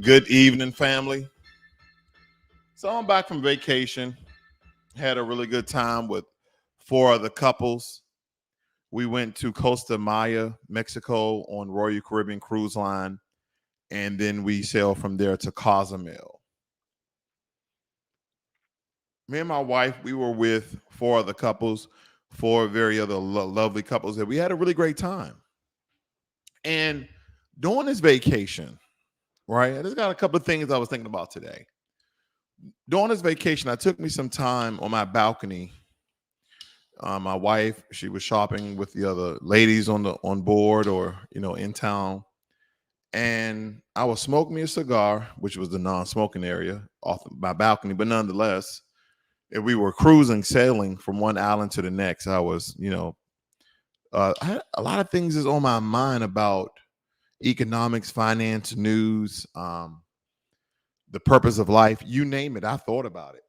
Good evening, family. So I'm back from vacation. Had a really good time with four other couples. We went to Costa Maya, Mexico on Royal Caribbean Cruise Line, and then we sailed from there to Cozumel. Me and my wife, we were with four other couples, four very other lovely couples that we had a really great time. And during this vacation, right, I just got a couple of things I was thinking about today. During this vacation, I took me some time on my balcony. My wife, she was shopping with the other ladies on board or in town, and I was smoking me a cigar, which was the non-smoking area off my balcony. But nonetheless, if we were cruising, sailing from one island to the next, I was, I had a lot of things is on my mind about economics, finance, news, the purpose of life, you name it. I thought about it.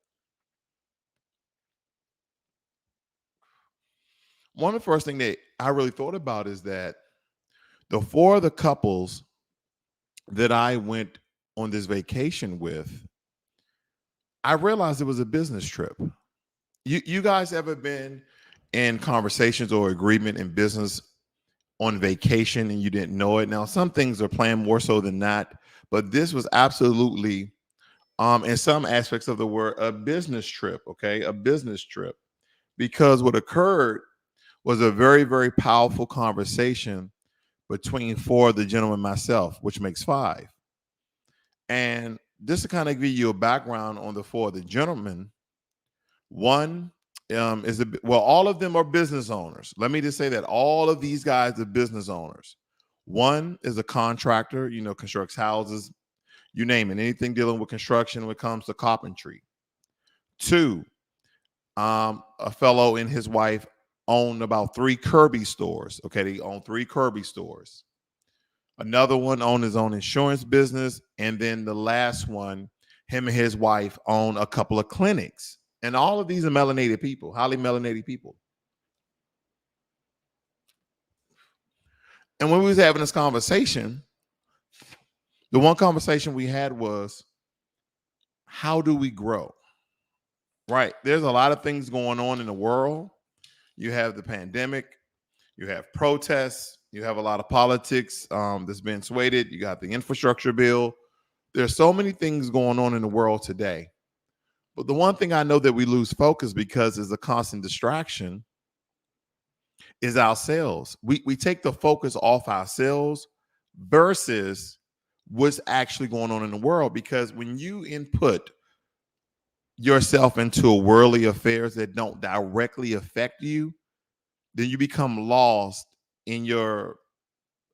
One of the first things that I really thought about is that the four of the couples that I went on this vacation with, I realized it was a business trip. You guys ever been in conversations or agreement in business on vacation and you didn't know it? Now, some things are planned more so than not, but this was absolutely, in some aspects of the word, a business trip. Okay, a business trip, because what occurred was a very, very powerful conversation between four of the gentlemen and myself, which makes five. And just to kind of give you a background on the four of the gentlemen, one all of them are business owners. Let me just say that all of these guys are business owners. One is a contractor, constructs houses, you name it, anything dealing with construction when it comes to carpentry. Two, a fellow and his wife own about three Kirby stores. Okay, they own three Kirby stores. Another one owned his own insurance business. And then the last one, him and his wife own a couple of clinics. And all of these are melanated people, highly melanated people. And when we was having this conversation, the one conversation we had was, how do we grow? Right. There's a lot of things going on in the world. You have the pandemic, you have protests, you have a lot of politics that's been swayed. You got the infrastructure bill. There's so many things going on in the world today. But the one thing I know that we lose focus because is a constant distraction is ourselves. We take the focus off ourselves versus what's actually going on in the world. Because when you input yourself into worldly affairs that don't directly affect you, then you become lost in your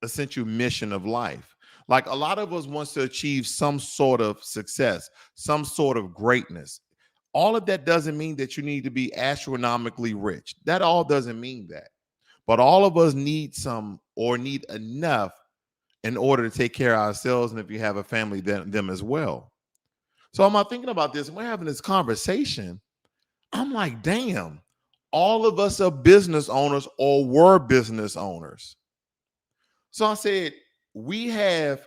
essential mission of life. Like a lot of us wants to achieve some sort of success, some sort of greatness. All of that doesn't mean that you need to be astronomically rich. That all doesn't mean that. But all of us need some or need enough in order to take care of ourselves. And if you have a family, then them as well. So I'm thinking about this. We're having this conversation. I'm like, damn, all of us are business owners or were business owners. So I said, we have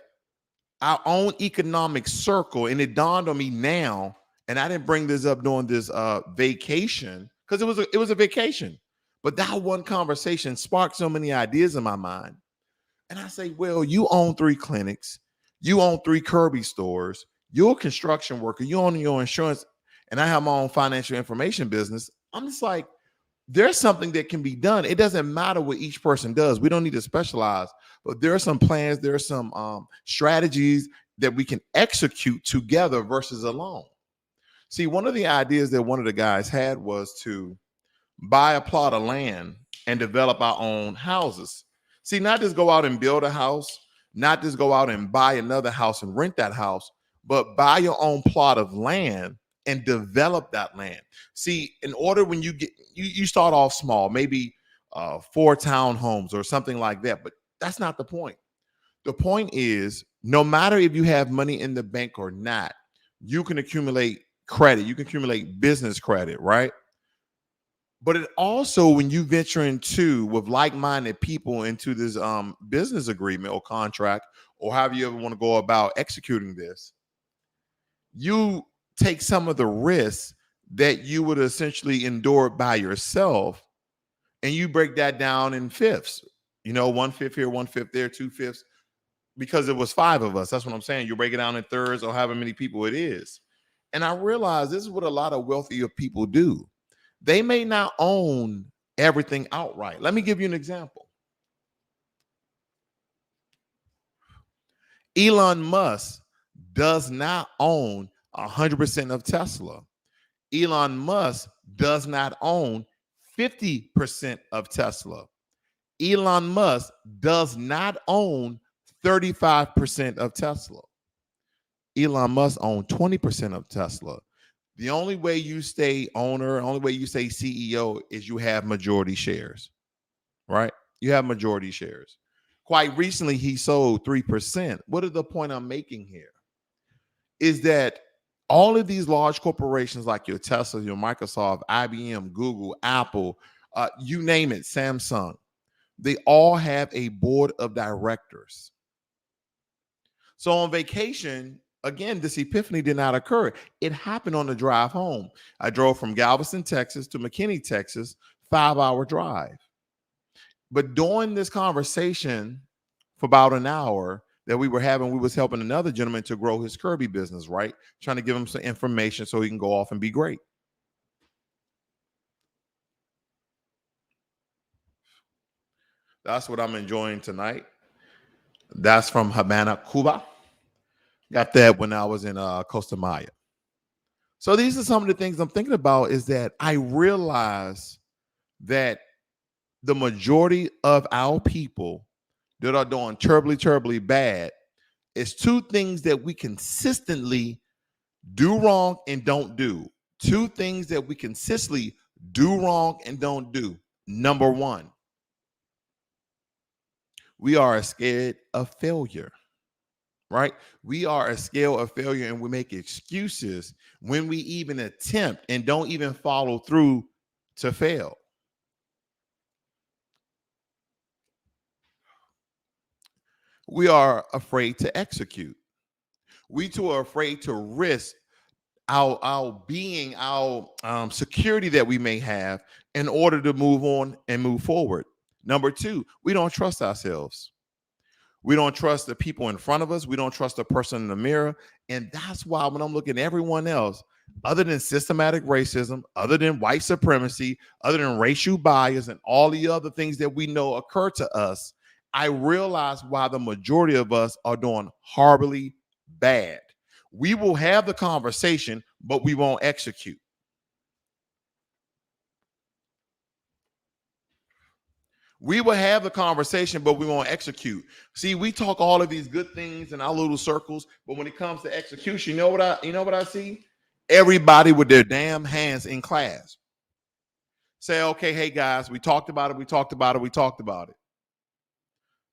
our own economic circle. And it dawned on me now, and I didn't bring this up during this vacation because it was a vacation. But that one conversation sparked so many ideas in my mind. And I say, well, you own three clinics. You own three Kirby stores. You're a construction worker. You own your insurance. And I have my own financial information business. I'm just like, there's something that can be done. It doesn't matter what each person does. We don't need to specialize, but there are some plans, there are some strategies that we can execute together versus alone. See, one of the ideas that one of the guys had was to buy a plot of land and develop our own houses. See, not just go out and build a house, not just go out and buy another house and rent that house, but buy your own plot of land and develop that land. See, in order when you start off small, maybe 4 townhomes or something like that, but that's not the point. The point is, no matter if you have money in the bank or not, you can accumulate credit, you can accumulate business credit, right? But it also, when you venture into with like-minded people into this business agreement or contract or however you ever want to go about executing this, you take some of the risks that you would essentially endure by yourself, and you break that down in fifths. 1/5 here, 1/5 there, 2/5, because it was 5 of us. That's what I'm saying. You break it down in thirds or however many people it is. And I realize this is what a lot of wealthier people do. They may not own everything outright. Let me give you an example. Elon Musk does not own 100% of Tesla. Elon Musk does not own 50% of Tesla. Elon Musk does not own 35% of Tesla. Elon Musk owns 20% of Tesla. The only way you stay owner, only way you stay CEO is you have majority shares, right? You have majority shares. Quite recently, he sold 3%. What is the point I'm making here? Is that all of these large corporations like your Tesla, your Microsoft, IBM, Google, Apple, you name it, Samsung, they all have a board of directors. So on vacation, again, this epiphany did not occur. It happened on the drive home. I drove from Galveston, Texas to McKinney, Texas, 5-hour drive. But during this conversation for about an hour that we were having, we was helping another gentleman to grow his Kirby business, right? Trying to give him some information so he can go off and be great. That's what I'm enjoying tonight. That's from Havana, Cuba. Got that when I was in Costa Maya. So these are some of the things I'm thinking about, is that I realize that the majority of our people that are doing terribly, terribly bad is two things that we consistently do wrong and don't do. Two things that we consistently do wrong and don't do. Number one, we are scared of failure, right? We are scared of failure, and we make excuses when we even attempt and don't even follow through to fail. We are afraid to execute. We too are afraid to risk our being, our security that we may have in order to move on and move forward. Number two, we don't trust ourselves. We don't trust the people in front of us. We don't trust the person in the mirror. And that's why when I'm looking at everyone else, other than systematic racism, other than white supremacy, other than racial bias, and all the other things that we know occur to us, I realize why the majority of us are doing horribly bad. We will have the conversation, but we won't execute. We will have the conversation, but we won't execute. See, we talk all of these good things in our little circles, but when it comes to execution, you know what I see? Everybody with their damn hands in class. Say, okay, hey guys, we talked about it, we talked about it, we talked about it.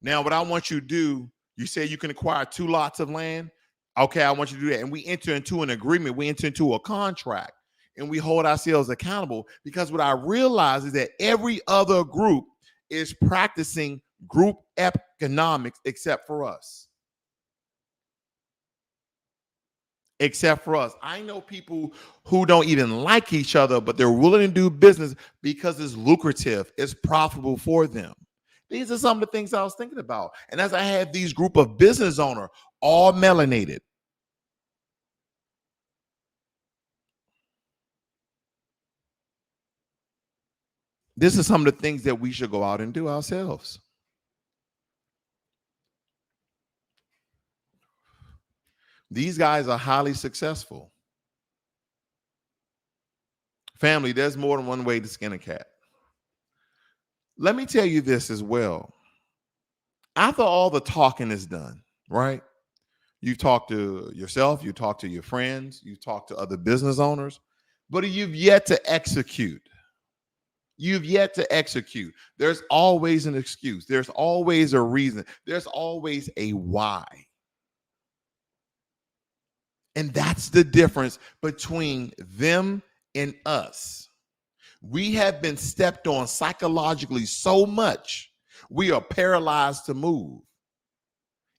Now, what I want you to do, you say you can acquire 2 lots of land. Okay, I want you to do that. And we enter into an agreement, we enter into a contract, and we hold ourselves accountable, because what I realize is that every other group is practicing group economics except for us. Except for us. I know people who don't even like each other, but they're willing to do business because it's lucrative, it's profitable for them. These are some of the things I was thinking about. And as I had these group of business owners, all melanated, this is some of the things that we should go out and do ourselves. These guys are highly successful. Family, there's more than one way to skin a cat. Let me tell you this as well. After all the talking is done, right? You talk to yourself, you talk to your friends, you talk to other business owners, but you've yet to execute. You've yet to execute. There's always an excuse. There's always a reason. There's always a why. And that's the difference between them and us. We have been stepped on psychologically so much, we are paralyzed to move.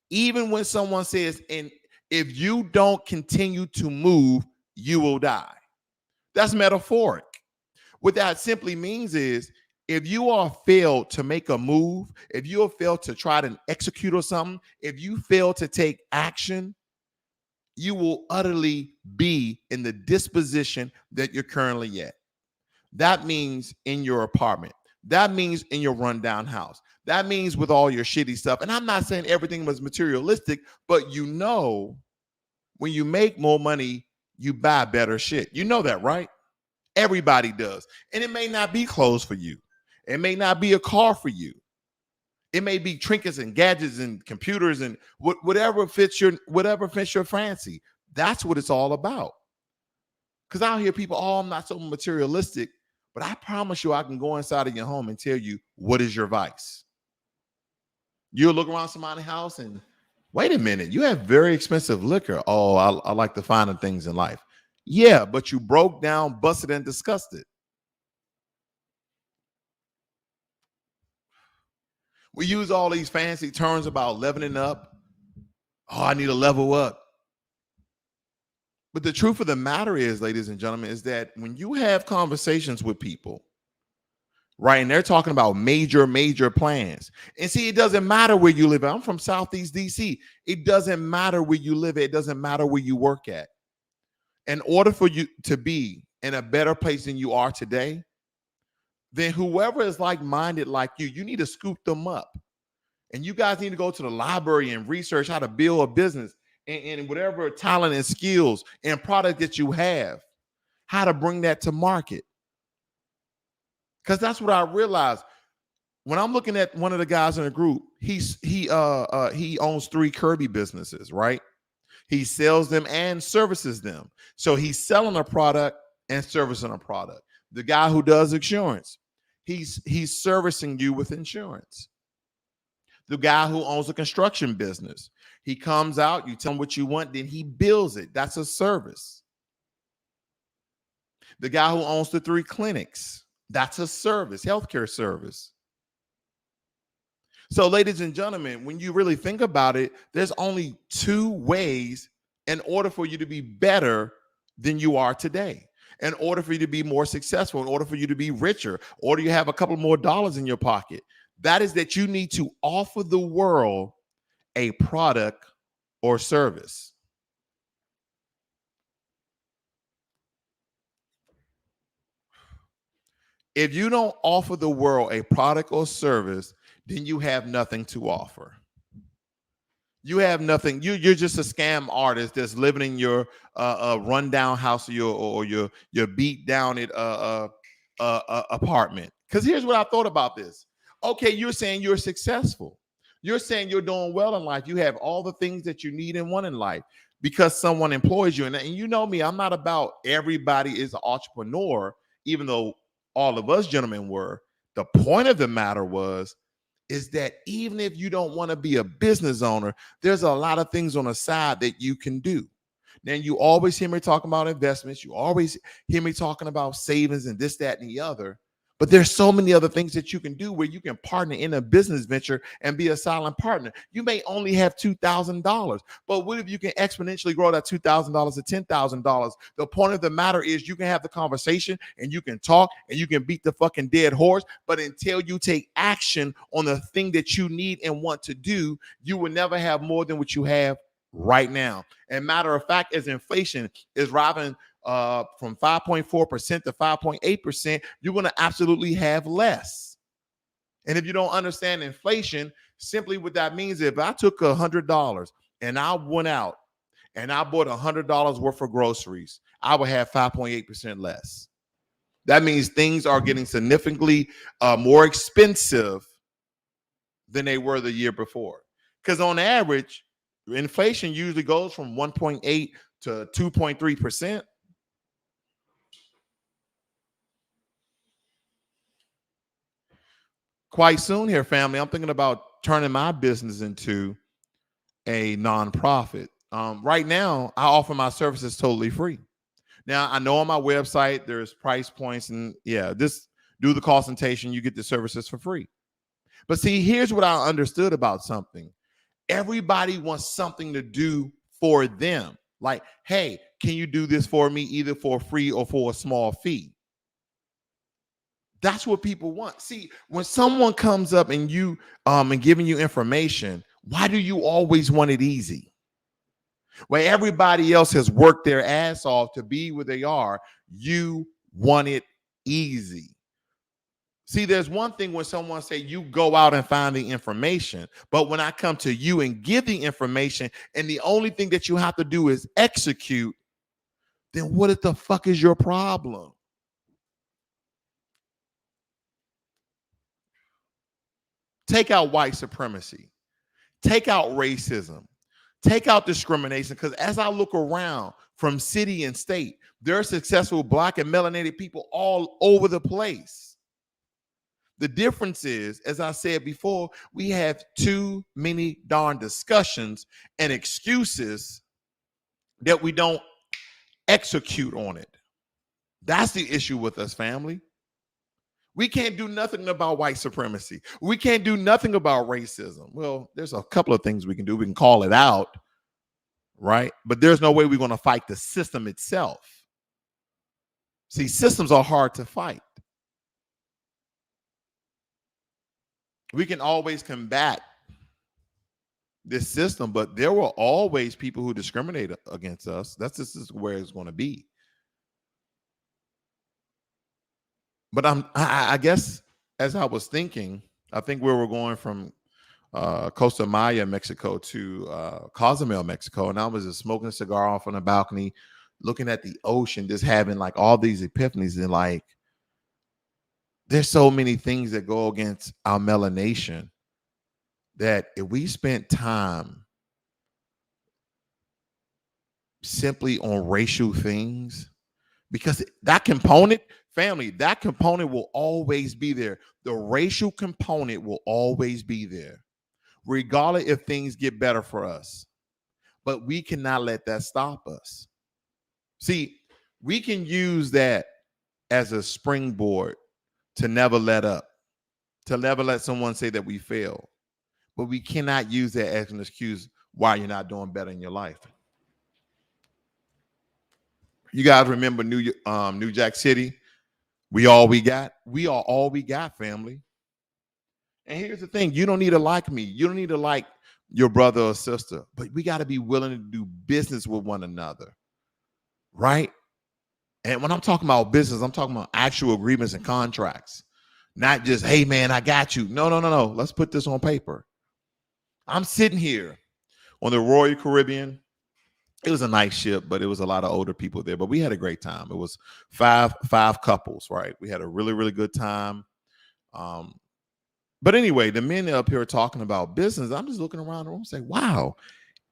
Even when someone says, and if you don't continue to move, you will die. That's metaphoric. What that simply means is if you are failed to make a move, if you have failed to try to execute or something, if you fail to take action, you will utterly be in the disposition that you're currently at. That means in your apartment. That means in your rundown house. That means with all your shitty stuff. And I'm not saying everything was materialistic, but you know, when you make more money, you buy better shit. You know that, right? Everybody does. And it may not be clothes for you. It may not be a car for you. It may be trinkets and gadgets and computers and whatever fits your fancy. That's what it's all about. Because I hear people, oh, I'm not so materialistic, but I promise you I can go inside of your home and tell you what is your vice. You'll look around somebody's house and wait a minute, you have very expensive liquor. Oh, I like the finer things in life. Yeah, but you broke down, busted, and disgusted. We use all these fancy terms about leveling up. Oh, I need to level up. But the truth of the matter is, ladies and gentlemen, is that when you have conversations with people, right, and they're talking about major plans, and see, it doesn't matter where you live. I'm from Southeast DC. It doesn't matter where you live. It doesn't matter where you work at. In order for you to be in a better place than you are today, then whoever is like-minded like you need to scoop them up. And you guys need to go to the library and research how to build a business and whatever talent and skills and product that you have, how to bring that to market. Because that's what I realized when I'm looking at one of the guys in the group. He owns 3 Kirby businesses, right? He sells them and services them. So he's selling a product and servicing a product. The guy who does insurance, he's servicing you with insurance. The guy who owns a construction business, he comes out, you tell him what you want, then he bills it. That's a service. The guy who owns the 3 clinics, that's a service, healthcare service. So, ladies and gentlemen, when you really think about it, there's only 2 ways in order for you to be better than you are today, in order for you to be more successful, in order for you to be richer, or you have a couple more dollars in your pocket. That is that you need to offer the world a product or service. If you don't offer the world a product or service, then you have nothing to offer. You have nothing. You're just a scam artist that's living in your rundown house or your beat down apartment. Because here's what I thought about this. Okay, you're saying you're successful. You're saying you're doing well in life. You have all the things that you need and want in life because someone employs you. And you know me, I'm not about everybody is an entrepreneur, even though all of us gentlemen were. The point of the matter is that even if you don't want to be a business owner, there's a lot of things on the side that you can do. Then you always hear me talking about investments. You always hear me talking about savings and this, that, and the other. But there's so many other things that you can do where you can partner in a business venture and be a silent partner. You may only have $2,000, but what if you can exponentially grow that $2,000 to $10,000? The point of the matter is you can have the conversation and you can talk and you can beat the fucking dead horse, but until you take action on the thing that you need and want to do, you will never have more than what you have right now. And matter of fact, as inflation is rising from 5.4% to 5.8%, you're going to absolutely have less. And if you don't understand inflation, simply what that means, if I took $100 and I went out and I bought $100 worth of groceries, I would have 5.8% less. That means things are getting significantly more expensive than they were the year before. Because on average, inflation usually goes from 1.8 to 2.3%. Quite soon here, family, I'm thinking about turning my business into a nonprofit. Right now, I offer my services totally free. Now, I know on my website there's price points, and just do the consultation, you get the services for free. But see, here's what I understood about something. Everybody wants something to do for them. Like, hey, can you do this for me either for free or for a small fee? That's what people want. See, when someone comes up and you and giving you information, why do you always want it easy? Where everybody else has worked their ass off to be where they are, you want it easy. See, there's one thing when someone say you go out and find the information, but when I come to you and give the information and the only thing that you have to do is execute, then what the fuck is your problem? Take out white supremacy, take out racism, take out discrimination. Because as I look around from city and state, there are successful Black and melanated people all over the place. The difference is, as I said before, we have too many darn discussions and excuses that we don't execute on it. That's the issue with us, family. We can't do nothing about white supremacy. We can't do nothing about racism. Well, there's a couple of things we can do. We can call it out, right? But there's no way we're going to fight the system itself. See, systems are hard to fight. We can always combat this system, but there were always people who discriminate against us. This is where it's going to be. But I guess as I was thinking, I think we were going from Costa Maya, Mexico to Cozumel, Mexico. And I was just smoking a cigar off on the balcony, looking at the ocean, just having like all these epiphanies. And like, there's so many things that go against our melanation that if we spent time simply on racial things, because that component, family, that component will always be there. The racial component will always be there, regardless if things get better for us. But we cannot let that stop us. See, we can use that as a springboard to never let up, to never let someone say that we failed. But we cannot use that as an excuse why you're not doing better in your life. You guys remember New Jack City? We are all we got, family. And here's the thing. You don't need to like me. You don't need to like your brother or sister. But we got to be willing to do business with one another. Right? And when I'm talking about business, I'm talking about actual agreements and contracts. Not just, hey, man, I got you. No. Let's put this on paper. I'm sitting here on the Royal Caribbean. It was a nice ship, but it was a lot of older people there. But we had a great time. It was five couples, right? We had a really, really good time. But anyway, the men up here talking about business. I'm just looking around the room and saying, wow,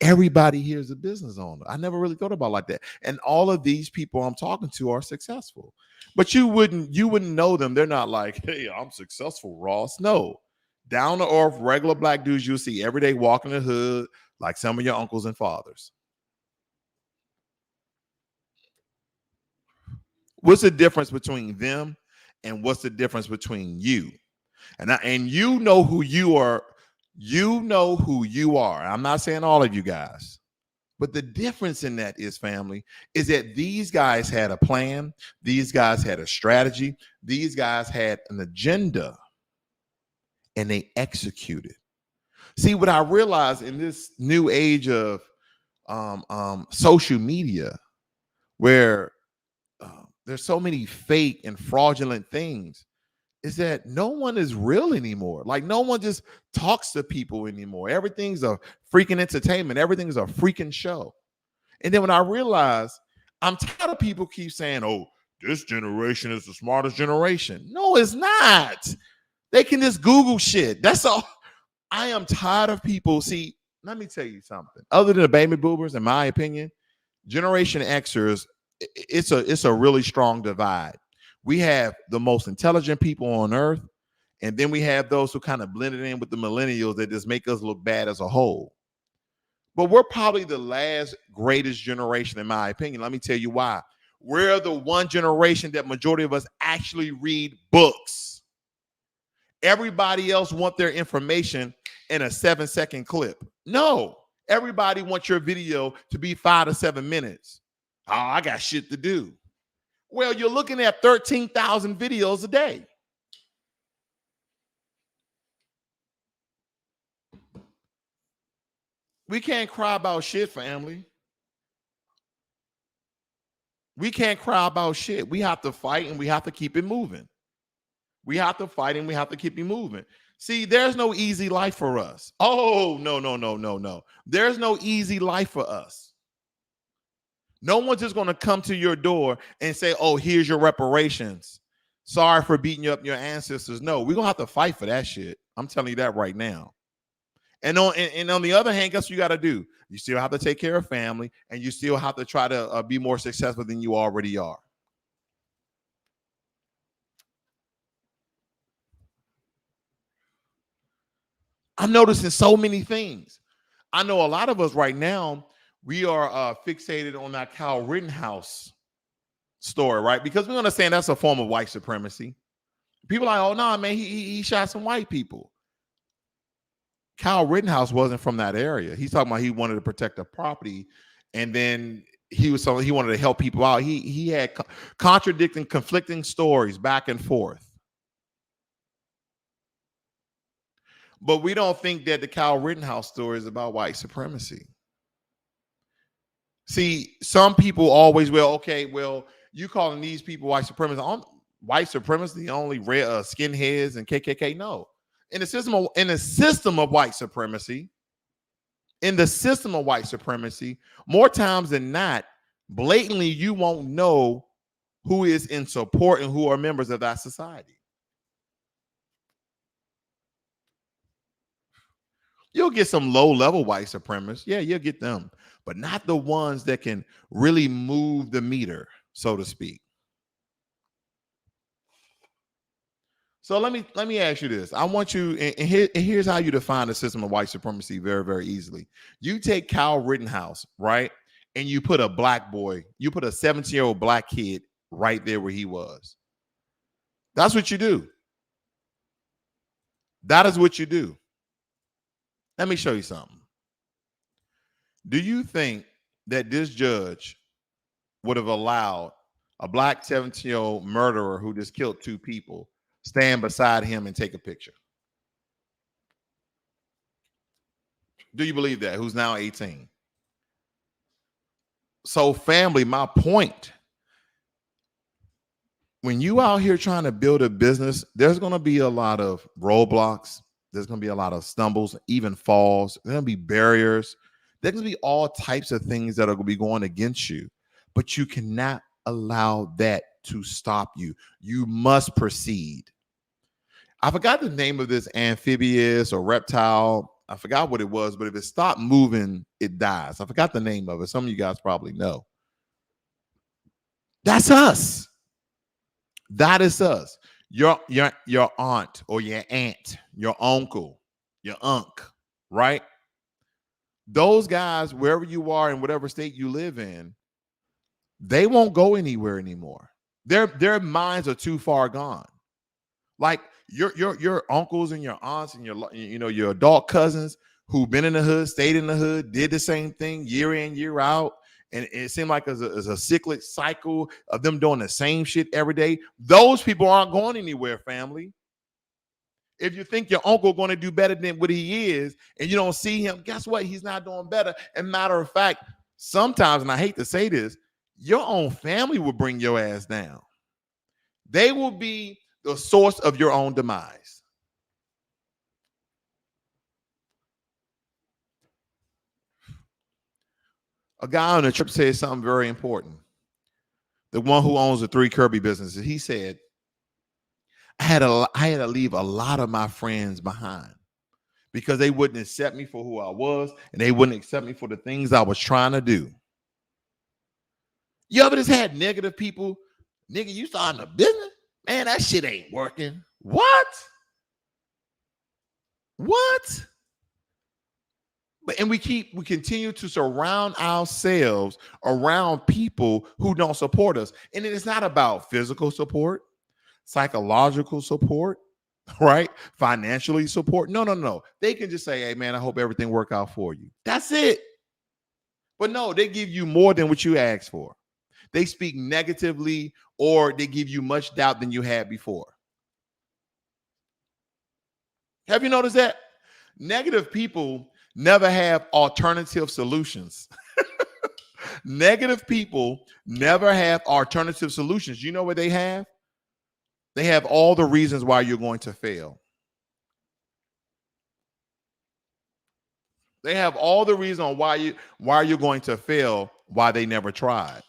everybody here is a business owner. I never really thought about it like that. And all of these people I'm talking to are successful. But you wouldn't know them. They're not like, hey, I'm successful, Ross. No. Down to earth, regular Black dudes you'll see every day walking the hood like some of your uncles and fathers. What's the difference between them and what's the difference between you? And you know who you are. You know who you are. I'm not saying all of you guys. But the difference in that is, family, is that these guys had a plan. These guys had a strategy. These guys had an agenda. And they executed. See, what I realized in this new age of social media, where there's so many fake and fraudulent things, is that no one is real anymore. Like, no one just talks to people anymore. Everything's a freaking entertainment. Everything's a freaking show. And then when I realized, I'm tired of people keep saying, oh, this generation is the smartest generation. No, it's not. They can just Google shit. That's all. I am tired of people. See, let me tell you something. Other than the baby boomers, in my opinion, Generation Xers, it's a really strong divide. We have the most intelligent people on earth, and then we have those who kind of blended in with the millennials that just make us look bad as a whole. But we're probably the last greatest generation, in my opinion. Let me tell you why. We're the one generation that majority of us actually read books. Everybody else want their information in a 7-second clip. No, everybody wants your video to be 5 to 7 minutes. Oh, I got shit to do. Well, you're looking at 13,000 videos a day. We can't cry about shit, family. We can't cry about shit. We have to fight and we have to keep it moving. We have to fight and we have to keep it moving. See, there's no easy life for us. Oh, no, no, no, no, no. There's no easy life for us. No one's just going to come to your door and say, oh, here's your reparations. Sorry for beating up your ancestors. No, we're going to have to fight for that shit. I'm telling you that right now. And on the other hand, guess what you got to do? You still have to take care of family, and you still have to try to be more successful than you already are. I'm noticing so many things. I know a lot of us right now, we are fixated on that Kyle Rittenhouse story, right? Because we understand that's a form of white supremacy. People are like, oh, no, man, he shot some white people. Kyle Rittenhouse wasn't from that area. He's talking about he wanted to protect the property, and then he wanted to help people out. He had contradicting, conflicting stories back and forth. But we don't think that the Kyle Rittenhouse story is about white supremacy. See, some people always okay, well, you calling these people white supremacists? White supremacy only red skinheads and KKK? No. In the system of white supremacy, more times than not, blatantly you won't know who is in support and who are members of that society. You'll get some low-level white supremacists. Yeah, you'll get them, but not the ones that can really move the meter, so to speak. So let me ask you this. I want you, and here's how you define the system of white supremacy very, very easily. You take Kyle Rittenhouse, right? And you put a black boy, you put a 17-year-old black kid right there where he was. That's what you do. That is what you do. Let me show you something. Do you think that this judge would have allowed a black 17-year-old murderer who just killed 2 people stand beside him and take a picture? Do you believe that? Who's now 18? So, family, my point, when you out here trying to build a business, there's going to be a lot of roadblocks. There's going to be a lot of stumbles, even falls. There's going to be barriers. There's going to be all types of things that are going to be going against you, but you cannot allow that to stop you. You must proceed. I forgot the name of this amphibious or reptile. I forgot what it was, but if it stopped moving, it dies. I forgot the name of it. Some of you guys probably know. That's us. That is us. Your aunt or your aunt, your uncle, your right? Those guys, wherever you are in whatever state you live in, they won't go anywhere anymore. Their minds are too far gone. Like your uncles and your aunts and your adult cousins who've been in the hood, stayed in the hood, did the same thing year in, year out. And it seemed like it's a cyclic cycle of them doing the same shit every day. Those people aren't going anywhere, family. If you think your uncle going to do better than what he is, and you don't see him, guess what? He's not doing better. And matter of fact, sometimes, and I hate to say this, your own family will bring your ass down. They will be the source of your own demise. A guy on the trip said something very important. The one who owns the 3 Kirby businesses, he said, I had to leave a lot of my friends behind because they wouldn't accept me for who I was, and they wouldn't accept me for the things I was trying to do. You ever just had negative people? Nigga, you starting a business? Man, that shit ain't working. What? And we continue to surround ourselves around people who don't support us. And it is not about physical support, psychological support. right? Financially support. No, no, no. They can just say, hey, man, I hope everything work out for you. That's it. But no, they give you more than what you asked for. They speak negatively or they give you much doubt than you had before. Have you noticed that? Negative people never have alternative solutions. Negative people never have alternative solutions. You know what they have? They have all the reasons why you're going to fail. They have all the reason why you're going to fail, why they never tried.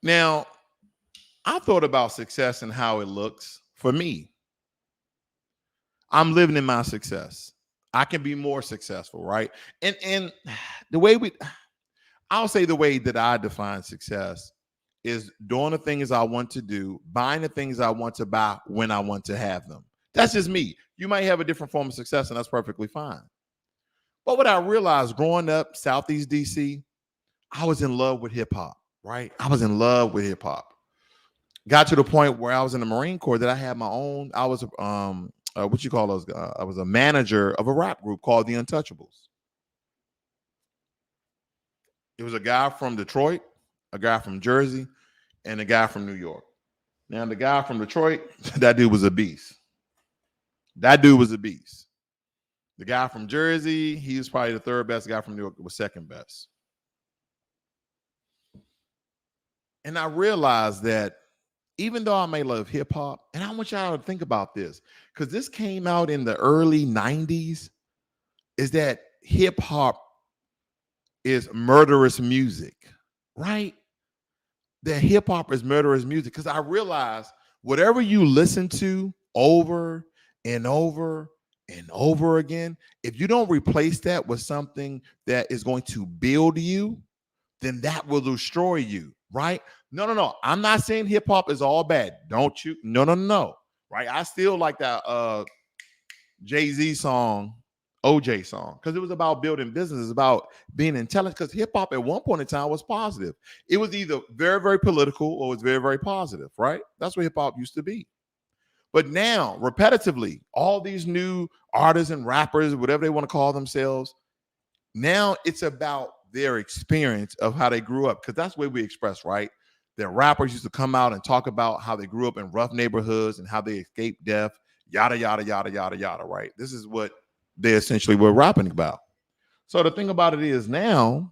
Now, I thought about success and how it looks for me. I'm living in my success. I can be more successful, right? And the way I'll say the way that I define success is doing the things I want to do, buying the things I want to buy when I want to have them. That's just me. You might have a different form of success, and that's perfectly fine. But what I realized growing up Southeast DC, I was in love with hip hop, right? I was in love with hip hop. Got to the point where I was in the Marine Corps that I had my own. I was what you call those? I was a manager of a rap group called the Untouchables. It was a guy from Detroit, a guy from Jersey, and a guy from New York. Now, the guy from Detroit, that dude was a beast. That dude was a beast. The guy from Jersey, he was probably the third best. The guy from New York was second best. And I realized that even though I may love hip hop, and I want y'all to think about this, because this came out in the early 90s, is that hip hop is murderous music, right? That hip hop is murderous music. Because I realized whatever you listen to over and over and over again, if you don't replace that with something that is going to build you, then that will destroy you, right? No, no, no. I'm not saying hip hop is all bad. Don't you? No, no, no. Right? I still like that Jay-Z song, OJ song, because it was about building business, about being intelligent. Because hip hop at one point in time was positive. It was either very, very political or it was very, very positive, right? That's what hip hop used to be. But now, repetitively, all these new artists and rappers, whatever they want to call themselves, now it's about their experience of how they grew up, because that's the way we express, right? Their rappers used to come out and talk about how they grew up in rough neighborhoods and how they escaped death, yada, yada, yada, yada, yada, right? This is what they essentially were rapping about. So the thing about it is now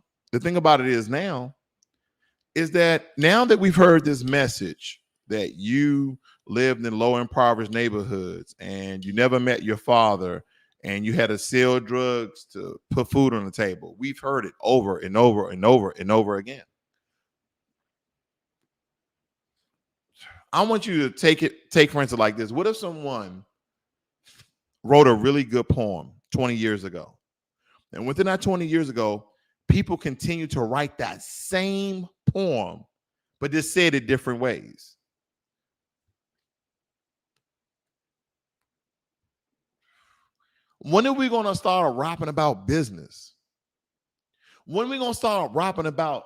is that now that we've heard this message that you lived in low impoverished neighborhoods and you never met your father and you had to sell drugs to put food on the table. We've heard it over and over and over and over again. I want you to take for instance like this. What if someone wrote a really good poem 20 years ago? And within that 20 years ago, people continue to write that same poem, but just said it different ways. When are we going to start rapping about business? When are we going to start rapping about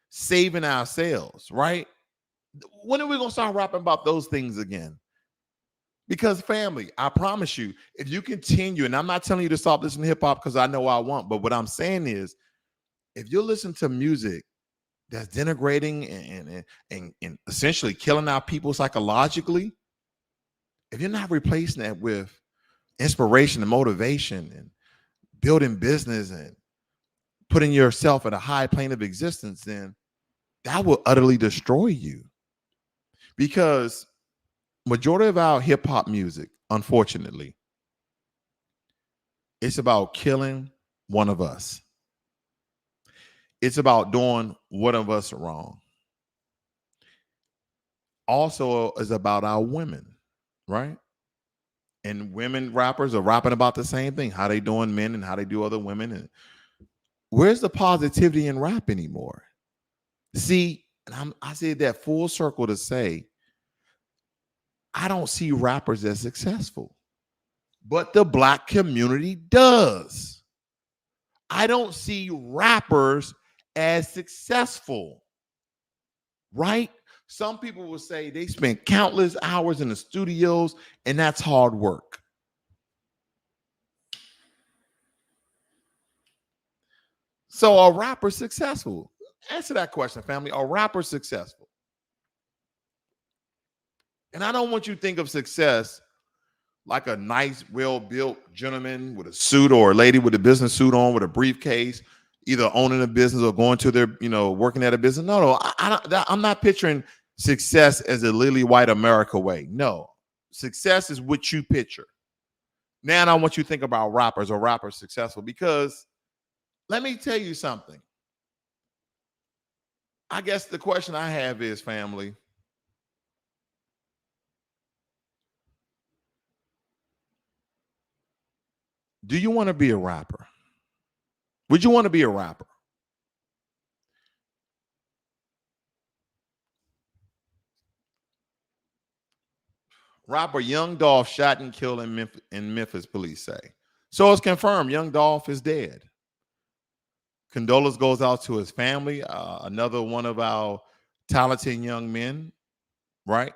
saving ourselves, right? When are we going to start rapping about those things again? Because family, I promise you, if you continue, and I'm not telling you to stop listening to hip hop because I know I won't, but what I'm saying is, if you listen to music that's denigrating and essentially killing our people psychologically, if you're not replacing that with inspiration and motivation and building business and putting yourself at a high plane of existence, then that will utterly destroy you. Because majority of our hip hop music, unfortunately, it's about killing one of us. It's about doing one of us wrong. Also is about our women, right? And women rappers are rapping about the same thing, how they doing men and how they do other women. And where's the positivity in rap anymore? See, and I said that full circle to say, I don't see rappers as successful, but the Black community does. I don't see rappers as successful, right? Some people will say they spend countless hours in the studios, and that's hard work. So are rappers successful? Answer that question, family. Are rappers successful? And I don't want you to think of success like a nice, well-built gentleman with a suit or a lady with a business suit on with a briefcase, either owning a business or going to their, working at a business. No, I'm not picturing success as a lily white America way. No, success is what you picture. Now I want you to think about rappers or rappers successful, because let me tell you something. I guess the question I have is, family, do you want to be a rapper? Would you want to be a rapper? Rapper Young Dolph shot and killed in Memphis, police say. So it's confirmed Young Dolph is dead. Condolence goes out to his family. Another one of our talented young men, right?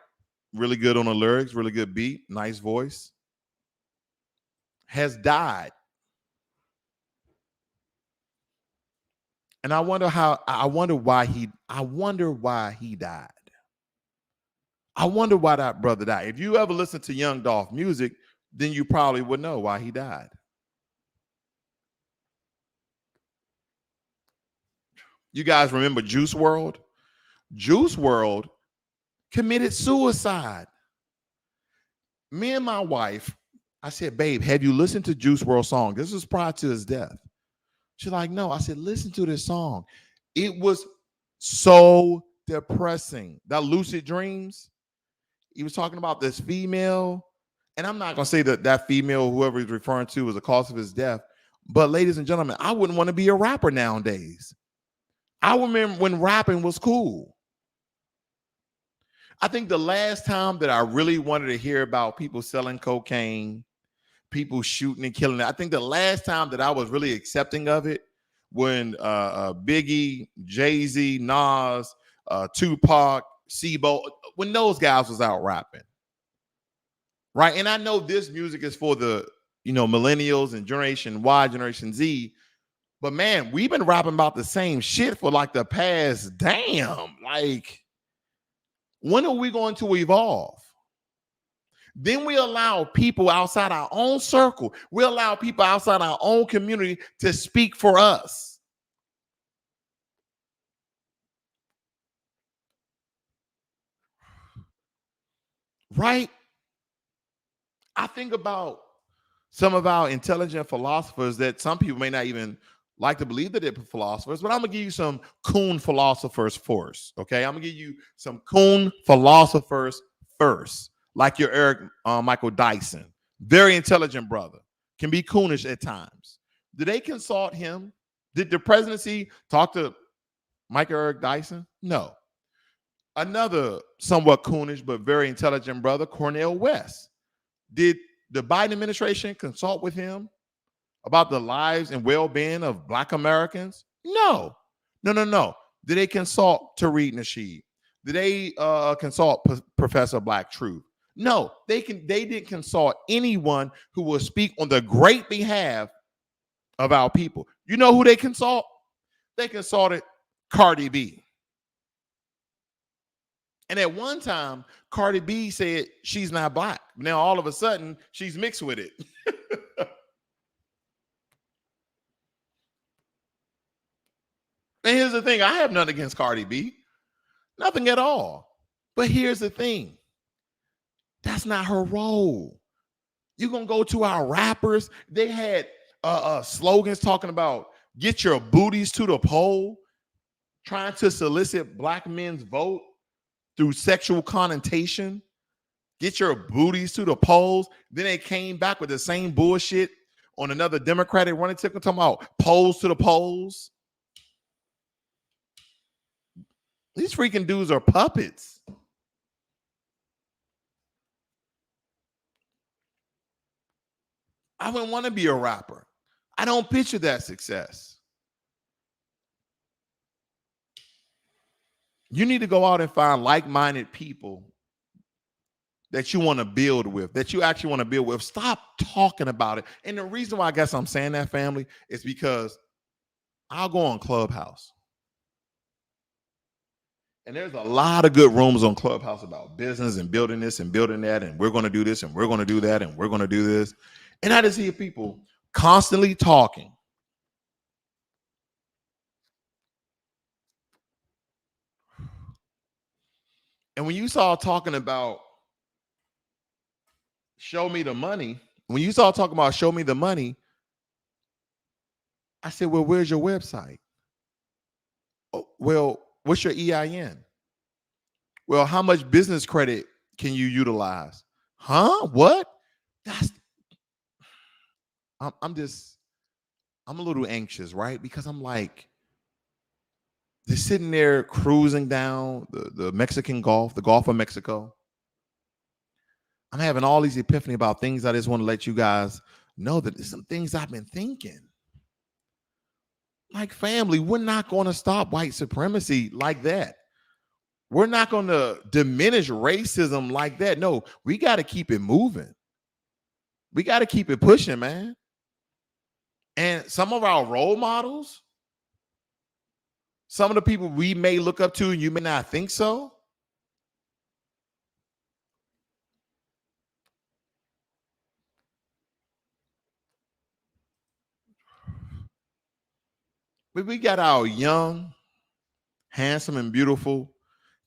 Really good on the lyrics, really good beat, nice voice, has died. And I wonder why he died. I wonder why that brother died. If you ever listen to Young Dolph music, then you probably would know why he died. You guys remember Juice WRLD? Juice WRLD committed suicide. Me and my wife, I said, babe, have you listened to Juice WRLD's song? This was prior to his death. She's like, no. I said, listen to this song. It was so depressing. That Lucid Dreams, he was talking about this female, and I'm not going to say that female, whoever he's referring to, was the cause of his death. But ladies and gentlemen, I wouldn't want to be a rapper nowadays. I remember when rapping was cool. I think the last time that I really wanted to hear about people selling cocaine, people shooting and killing, I think the last time that I was really accepting of it when Biggie, Jay-Z, Nas, Tupac, Sebo, when those guys was out rapping. Right. And I know this music is for the, millennials and Generation Y, Generation Z. But man, we've been rapping about the same shit for like the past, like, when are we going to evolve? Then we allow people outside our own circle, we allow people outside our own community to speak for us. Right? I think about some of our intelligent philosophers that some people may not even like to believe that they're philosophers, but I'm gonna give you some coon philosophers first. Okay, I'm gonna give you some coon philosophers first, like your Eric Michael Dyson, very intelligent brother, can be coonish at times. Did they consult him? Did the presidency talk to Michael Eric Dyson? No. Another somewhat coonish but very intelligent brother, Cornel West. Did the Biden administration consult with him about the lives and well-being of Black Americans? No. Did they consult Tariq Nasheed? Did they consult Professor Black Truth? No. They didn't consult anyone who will speak on the great behalf of our people. You know who they consult? They consulted Cardi B. And at one time, Cardi B said she's not Black. Now, all of a sudden, she's mixed with it. And here's the thing. I have nothing against Cardi B. Nothing at all. But here's the thing. That's not her role. You're going to go to our rappers. They had slogans talking about get your booties to the poll, trying to solicit Black men's vote through sexual connotation. Get your booties to the polls. Then they came back with the same bullshit on another Democratic running ticket talking about polls to the polls. These freaking dudes are puppets. I wouldn't want to be a rapper. I don't picture that success. You need to go out and find like-minded people that you want to build with, that you actually want to build with. Stop talking about it. And the reason why I guess I'm saying that, family, is because I'll go on Clubhouse. And there's a lot of good rooms on Clubhouse about business and building this and building that. And we're going to do this and we're going to do that and we're going to do this. And I just hear people constantly talking. And when you saw talking about show me the money, when you saw talking about show me the money, I said, well, where's your website? Oh, well, what's your EIN? Well, how much business credit can you utilize? Huh? What? That's I'm a little anxious, right? Because I'm like, they're sitting there cruising down the Mexican Gulf, the Gulf of Mexico. I'm having all these epiphany about things. I just want to let you guys know that there's some things I've been thinking. Like, family, we're not going to stop white supremacy like that. We're not going to diminish racism like that. No, we got to keep it moving. We got to keep it pushing, man. And some of our role models, some of the people we may look up to and you may not think so, but we got our young, handsome, and beautiful,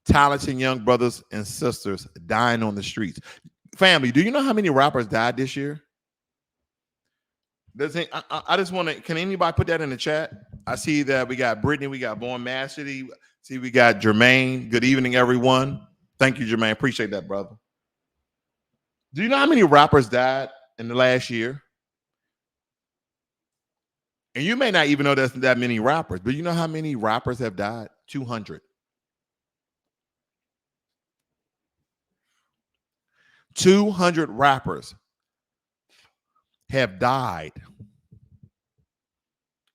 talented young brothers and sisters dying on the streets. Family, do you know how many rappers died this year? I just want to, can anybody put that in the chat? I see that we got Brittany, we got Born Mastery. See, we got Jermaine. Good evening, everyone. Thank you, Jermaine. Appreciate that, brother. Do you know how many rappers died in the last year? And you may not even know there's that many rappers, but you know how many rappers have died? 200. 200 rappers have died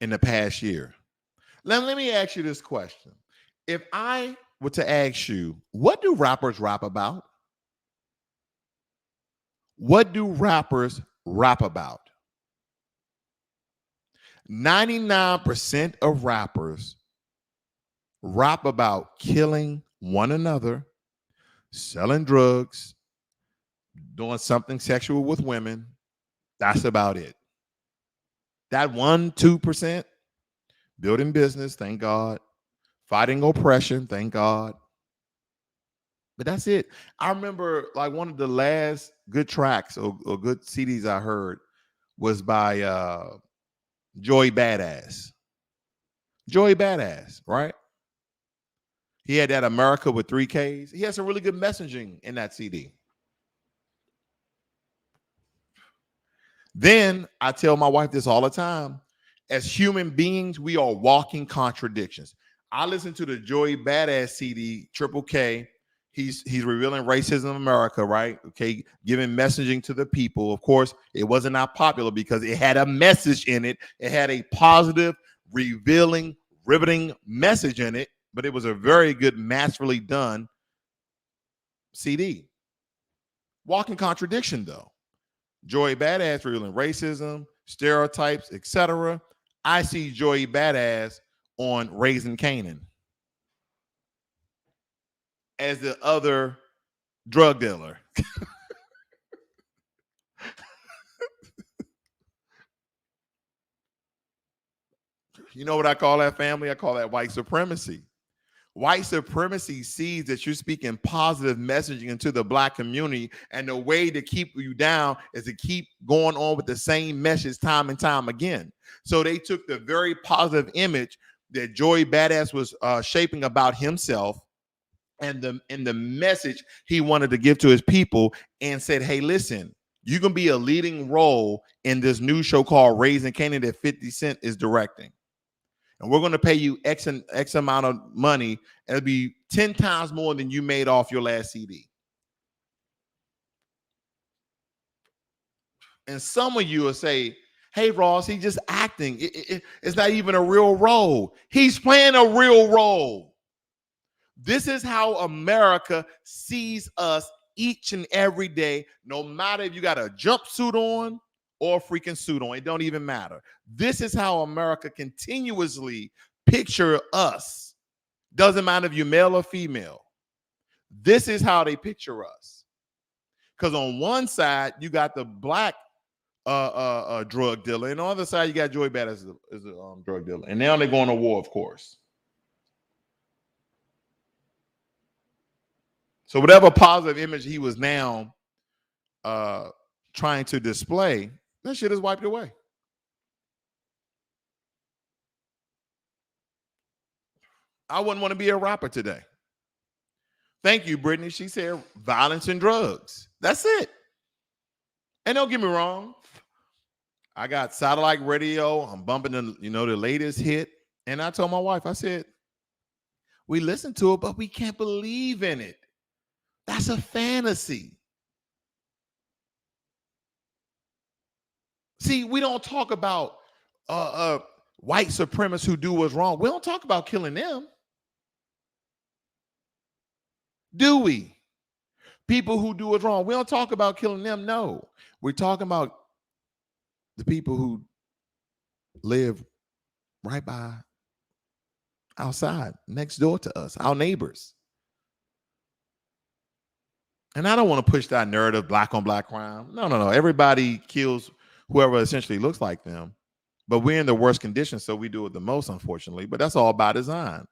in the past year. Let me ask you this question. If I were to ask you, what do rappers rap about? What do rappers rap about? 99% of rappers rap about killing one another, selling drugs, doing something sexual with women. That's about it. That 1-2%, building business, thank God. Fighting oppression, thank God. But that's it. I remember like one of the last good tracks or good CDs I heard was by Joey Badass. Joey Badass, right? He had that America with 3 Ks. He had some really good messaging in that CD. Then I tell my wife this all the time. As human beings, we are walking contradictions. I listen to the Joey Badass CD, Triple K. He's revealing racism in America, right? Okay, giving messaging to the people. Of course, it wasn't that popular because it had a message in it. It had a positive, revealing, riveting message in it, but it was a very good, masterfully done CD. Walking contradiction, though. Joey Badass revealing racism, stereotypes, etc. I see Joey Badass on Raising Canaan as the other drug dealer. You know what I call that, family? I call that white supremacy. White supremacy sees that you're speaking positive messaging into the black community, and the way to keep you down is to keep going on with the same message time and time again. So they took the very positive image that Joey Badass was shaping about himself and the message he wanted to give to his people, and said, hey, listen, you can be a leading role in this new show called Raising Canaan that 50 Cent is directing. And we're going to pay you X amount of money. It'll be 10 times more than you made off your last CD. And some of you will say, hey, Ross, he's just acting. It's not even a real role. He's playing a real role. This is how America sees us each and every day, no matter if you got a jumpsuit on or a freaking suit on. It don't even matter. This is how America continuously picture us. Doesn't matter if you're male or female. This is how they picture us. Because on one side, you got the black drug dealer, and on the other side, you got Joey Badass as a drug dealer. And now they're going to war, of course. So whatever positive image he was now trying to display, that shit is wiped away. I wouldn't want to be a rapper today. Thank you, Brittany. She said violence and drugs. That's it. And don't get me wrong. I got satellite radio. I'm bumping the latest hit. And I told my wife, I said, we listen to it, but we can't believe in it. That's a fantasy. See, we don't talk about white supremacists who do what's wrong. We don't talk about killing them. Do we? People who do what's wrong. We don't talk about killing them. No. We're talking about the people who live right by outside, next door to us, our neighbors. And I don't want to push that narrative, black on black crime. No. Everybody kills whoever essentially looks like them. But we're in the worst conditions, so we do it the most, unfortunately. But that's all by design.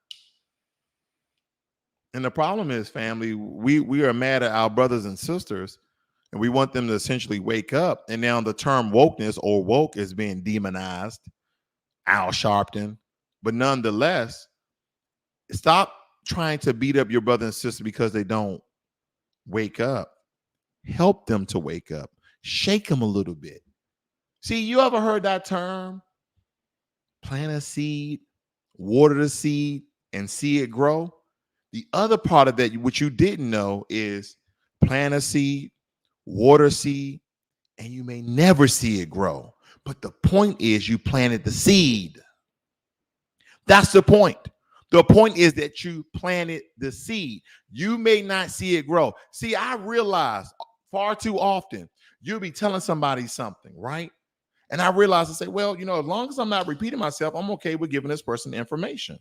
And the problem is, family, we are mad at our brothers and sisters, and we want them to essentially wake up. And now the term wokeness or woke is being demonized, Al Sharpton. But nonetheless, stop trying to beat up your brother and sister because they don't wake up. Help them to wake up. Shake them a little bit. See, you ever heard that term? Plant a seed, water the seed, and see it grow. The other part of that, which you didn't know, is plant a seed, water seed, and you may never see it grow. But the point is you planted the seed. That's the point. The point is that you planted the seed. You may not see it grow. See, I realize far too often you'll be telling somebody something, right? And I realize I say, well, as long as I'm not repeating myself, I'm okay with giving this person information.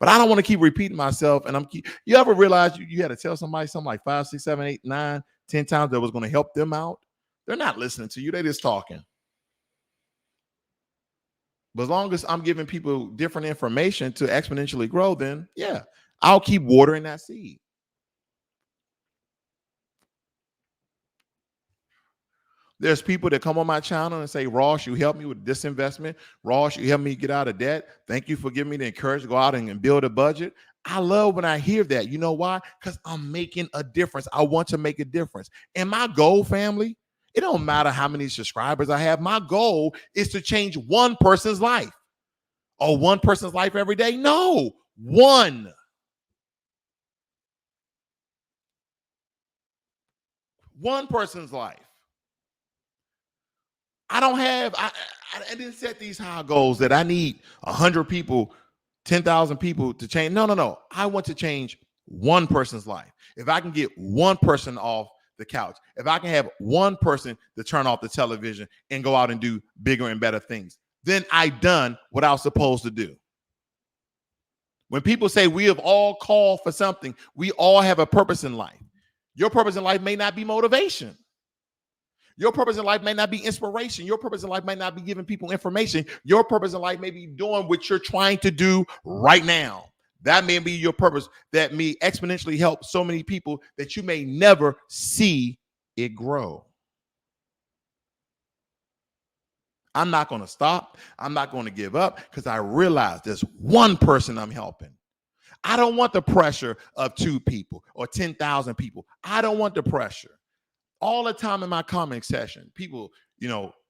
But I don't want to keep repeating myself. And you ever realize you had to tell somebody something like 5, 6, 7, 8, 9, 10 times that was going to help them out? They're not listening to you. They're just talking. But as long as I'm giving people different information to exponentially grow, then yeah, I'll keep watering that seed. There's people that come on my channel and say, Ross, you helped me with this investment. Ross, you helped me get out of debt. Thank you for giving me the encouragement to go out and build a budget. I love when I hear that. You know why? Because I'm making a difference. I want to make a difference. And my goal, family, it don't matter how many subscribers I have. My goal is to change one person's life. Oh, one person's life every day? No, one. One person's life. I didn't set these high goals that I need 100 people, 10,000 people to change. No. I want to change one person's life. If I can get one person off the couch, if I can have one person to turn off the television and go out and do bigger and better things, then I done what I was supposed to do. When people say we have all called for something, we all have a purpose in life. Your purpose in life may not be motivation. Your purpose in life may not be inspiration. Your purpose in life might not be giving people information. Your purpose in life may be doing what you're trying to do right now. That may be your purpose that may exponentially help so many people that you may never see it grow. I'm not going to stop. I'm not going to give up because I realize there's one person I'm helping. I don't want the pressure of 2 people or 10,000 people. I don't want the pressure. All the time in my comment section, people,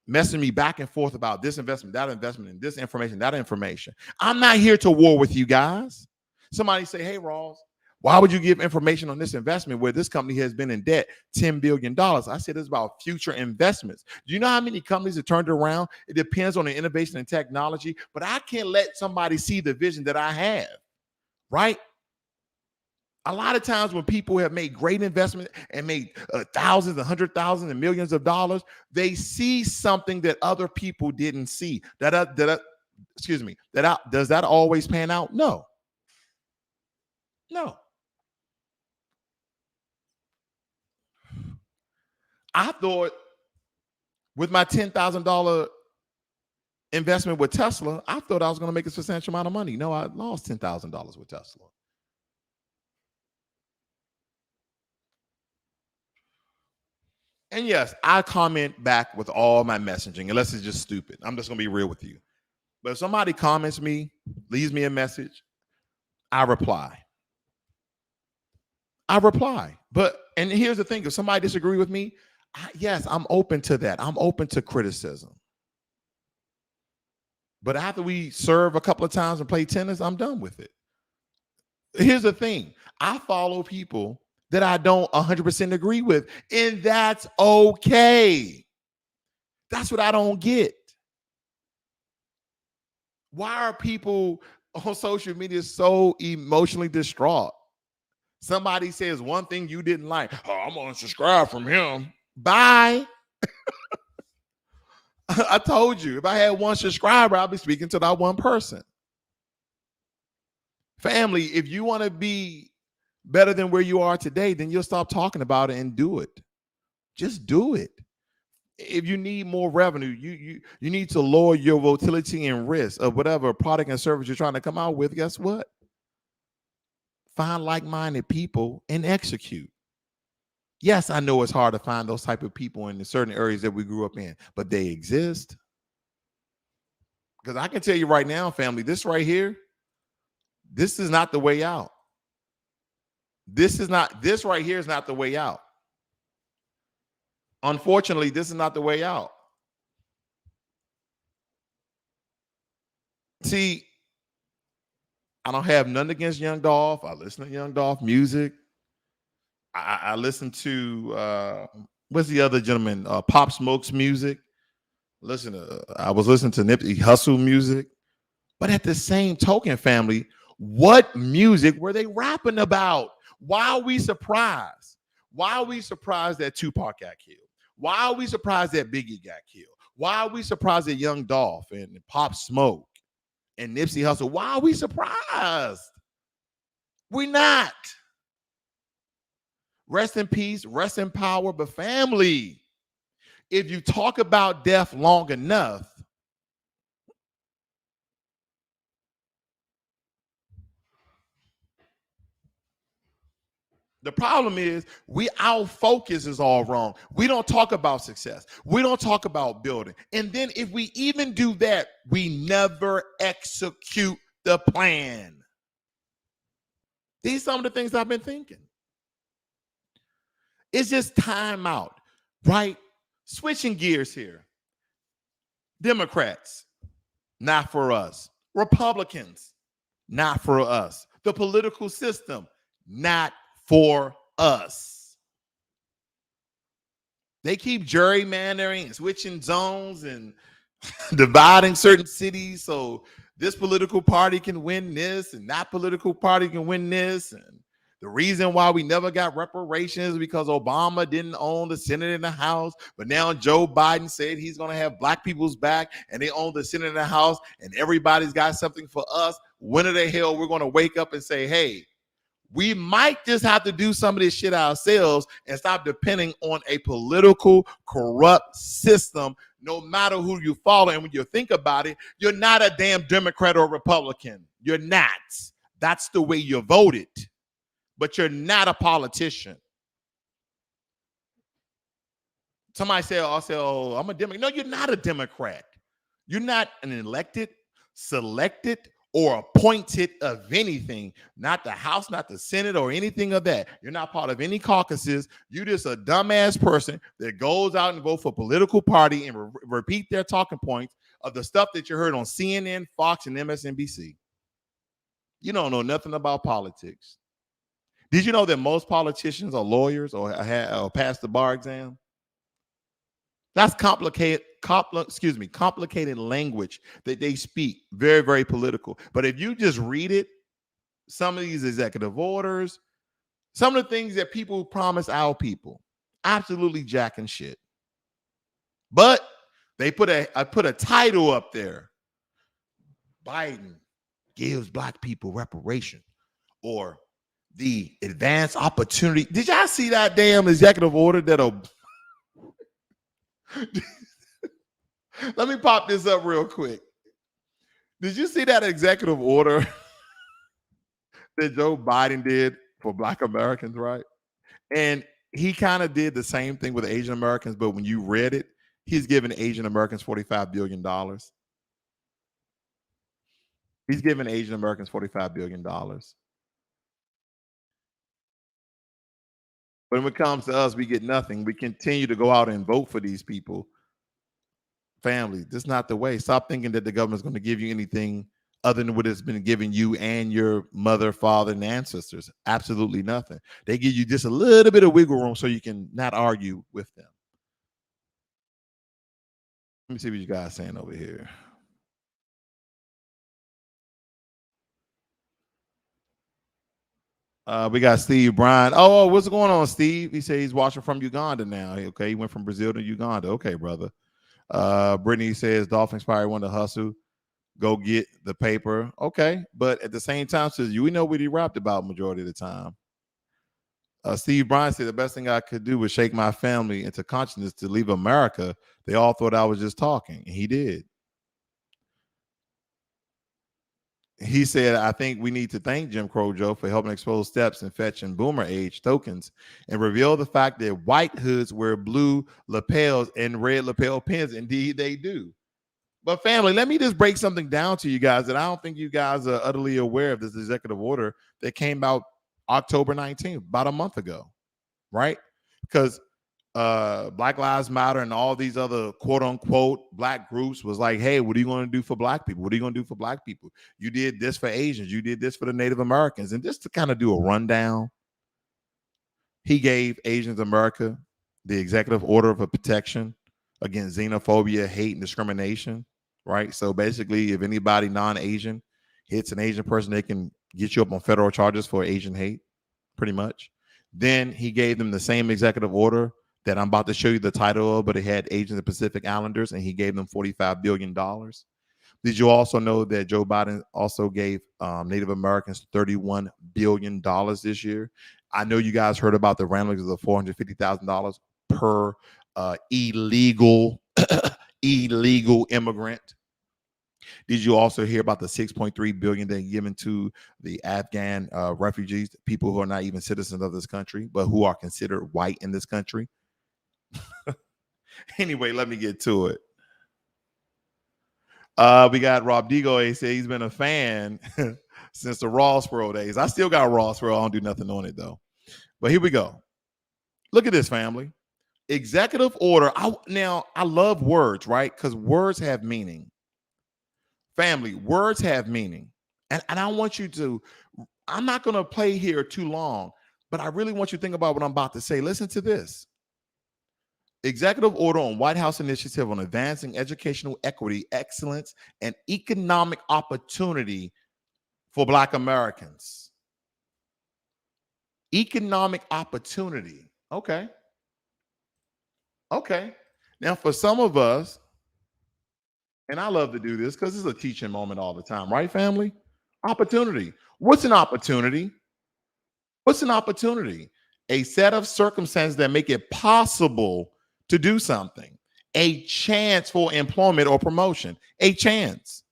messing me back and forth about this investment, that investment, and this information, that information. I'm not here to war with you guys. Somebody say, hey, Ross, why would you give information on this investment where this company has been in debt $10 billion? I said it's about future investments. Do you know how many companies have turned around? It depends on the innovation and technology, but I can't let somebody see the vision that I have, right? A lot of times when people have made great investments and made thousands, 100,000, and millions of dollars, they see something that other people didn't see. Does that always pan out? No. I thought with my $10,000 investment with Tesla, I thought I was going to make a substantial amount of money. No, I lost $10,000 with Tesla. And yes, I comment back with all my messaging, unless it's just stupid. I'm just going to be real with you. But if somebody comments me, leaves me a message, I reply. But, and here's the thing, if somebody disagree with me, yes, I'm open to that. I'm open to criticism. But after we serve a couple of times and play tennis, I'm done with it. Here's the thing. I follow people that I don't 100% agree with, and that's okay. That's what I don't get. Why are people on social media so emotionally distraught? Somebody says one thing you didn't like. Oh, I'm going to unsubscribe from him. Bye. I told you, if I had one subscriber, I'll be speaking to that one person. Family, if you want to be better than where you are today, then you'll stop talking about it and do it. Just do it. If you need more revenue, you need to lower your volatility and risk of whatever product and service you're trying to come out with. Guess what? Find like-minded people and execute. Yes, I know it's hard to find those type of people in the certain areas that we grew up in, but they exist. Because I can tell you right now, family, this right here, this is not the way out. This right here is not the way out. Unfortunately, this is not the way out. See, I don't have nothing against Young Dolph. I listen to Young Dolph music. I listen to what's the other gentleman? Pop Smoke's music. I was listening to Nipsey Hussle music. But at the same token, family, what music were they rapping about? Why are we surprised? Why are we surprised that Tupac got killed? Why are we surprised that Biggie got killed? Why are we surprised that Young Dolph and Pop Smoke and Nipsey Hussle? Why are we surprised? We're not. Rest in peace, rest in power, but family, if you talk about death long enough, the problem is our focus is all wrong. We don't talk about success. We don't talk about building. And then if we even do that, we never execute the plan. These are some of the things I've been thinking. It's just time out, right? Switching gears here. Democrats, not for us. Republicans, not for us. The political system, not for us. They keep gerrymandering and switching zones and dividing certain cities so this political party can win this and that political party can win this. And the reason why we never got reparations is because Obama didn't own the Senate and the House, but now Joe Biden said he's going to have black people's back and they own the Senate and the House and everybody's got something for us. When the hell we're going to wake up and say, hey, we might just have to do some of this shit ourselves and stop depending on a political, corrupt system, no matter who you follow. And when you think about it, you're not a damn Democrat or Republican. You're not. That's the way you voted. But you're not a politician. Somebody say, oh, I'm a Democrat. No, you're not a Democrat. You're not an elected, selected, or appointed of anything. Not the House, not the Senate, or anything of that. You're not part of any caucuses. You're just a dumbass person that goes out and vote for a political party and repeat their talking points of the stuff that you heard on CNN, Fox, and MSNBC. You don't know nothing about politics. Did you know that most politicians are lawyers or pass the bar exam? That's complicated language that they speak. Very, very political. But if you just read it, some of these executive orders, Some of the things that people promise our people, absolutely jacking shit. But they put a title up there. Biden gives black people reparation, or the advanced opportunity. Did y'all see that damn executive order that'll let me pop this up real quick. Did you see that executive order that Joe Biden did for black Americans, right? And he kind of did the same thing with Asian Americans, but when you read it, he's giving Asian Americans $45 billion. He's giving Asian Americans $45 billion. But when it comes to us, we get nothing. We continue to go out and vote for these people. Family, this is not the way. Stop thinking that the government's going to give you anything other than what it's been giving you and your mother, father, and ancestors. Absolutely nothing. They give you just a little bit of wiggle room so you can not argue with them. Let me see what you guys are saying over here. We got Steve Bryan. Oh, what's going on, Steve? He said he's watching from Uganda now. Okay, he went from Brazil to Uganda. Okay, brother. Brittany says Dolphins probably want to hustle, go get the paper. Okay, but at the same time, says we know what he rapped about majority of the time. Steve Bryan said the best thing I could do was shake my family into consciousness to leave America. They all thought I was just talking, and he did. He said, I think we need to thank Jim Crow Joe for helping expose steps and fetching boomer age tokens and reveal the fact that white hoods wear blue lapels and red lapel pins. Indeed, they do. But family, let me just break something down to you guys that I don't think you guys are utterly aware of this executive order that came out October 19th, about a month ago, right? Because Black Lives Matter and all these other quote unquote black groups was like, hey, what are you going to do for black people? What are you going to do for black people? You did this for Asians. You did this for the Native Americans. And just to kind of do a rundown, he gave Asians America the executive order of protection against xenophobia, hate, and discrimination, right? So basically, if anybody non-Asian hits an Asian person, they can get you up on federal charges for Asian hate, pretty much. Then he gave them the same executive order that I'm about to show you the title of, but it had Asian and Pacific Islanders, and he gave them $45 billion. Did you also know that Joe Biden also gave Native Americans $31 billion this year? I know you guys heard about the ramblings of the $450,000 per illegal immigrant. Did you also hear about the $6.3 billion they given to the Afghan refugees, people who are not even citizens of this country, but who are considered white in this country? Anyway, let me get to it. We got Rob Digo. He said he's been a fan since the Raw Swirl days. I still got Raw Swirl. I don't do nothing on it though. But here we go. Look at this, family. Executive order. Now, I love words, right? Because words have meaning. Family, words have meaning. And I want you to, I'm not going to play here too long, but I really want you to think about what I'm about to say. Listen to this. Executive order on White House initiative on advancing educational equity, excellence, and economic opportunity for Black Americans. Economic opportunity. Okay. Okay. Now, for some of us, and I love to do this because it's a teaching moment all the time, right, family? Opportunity. What's an opportunity? What's an opportunity? A set of circumstances that make it possible to do something. A chance for employment or promotion. A chance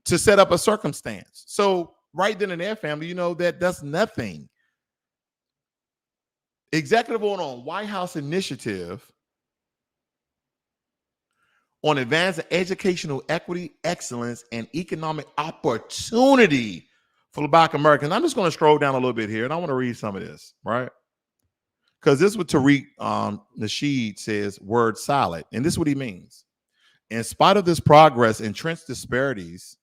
to set up a circumstance. So right then and there, family, you know that does nothing. Executive order on White House initiative on advancing educational equity, excellence, and economic opportunity for Black Americans. I'm just going to scroll down a little bit here, and I want to read some of this, right? Because this is what Tariq Nasheed says, word solid. And this is what he means. In spite of this progress, entrenched disparities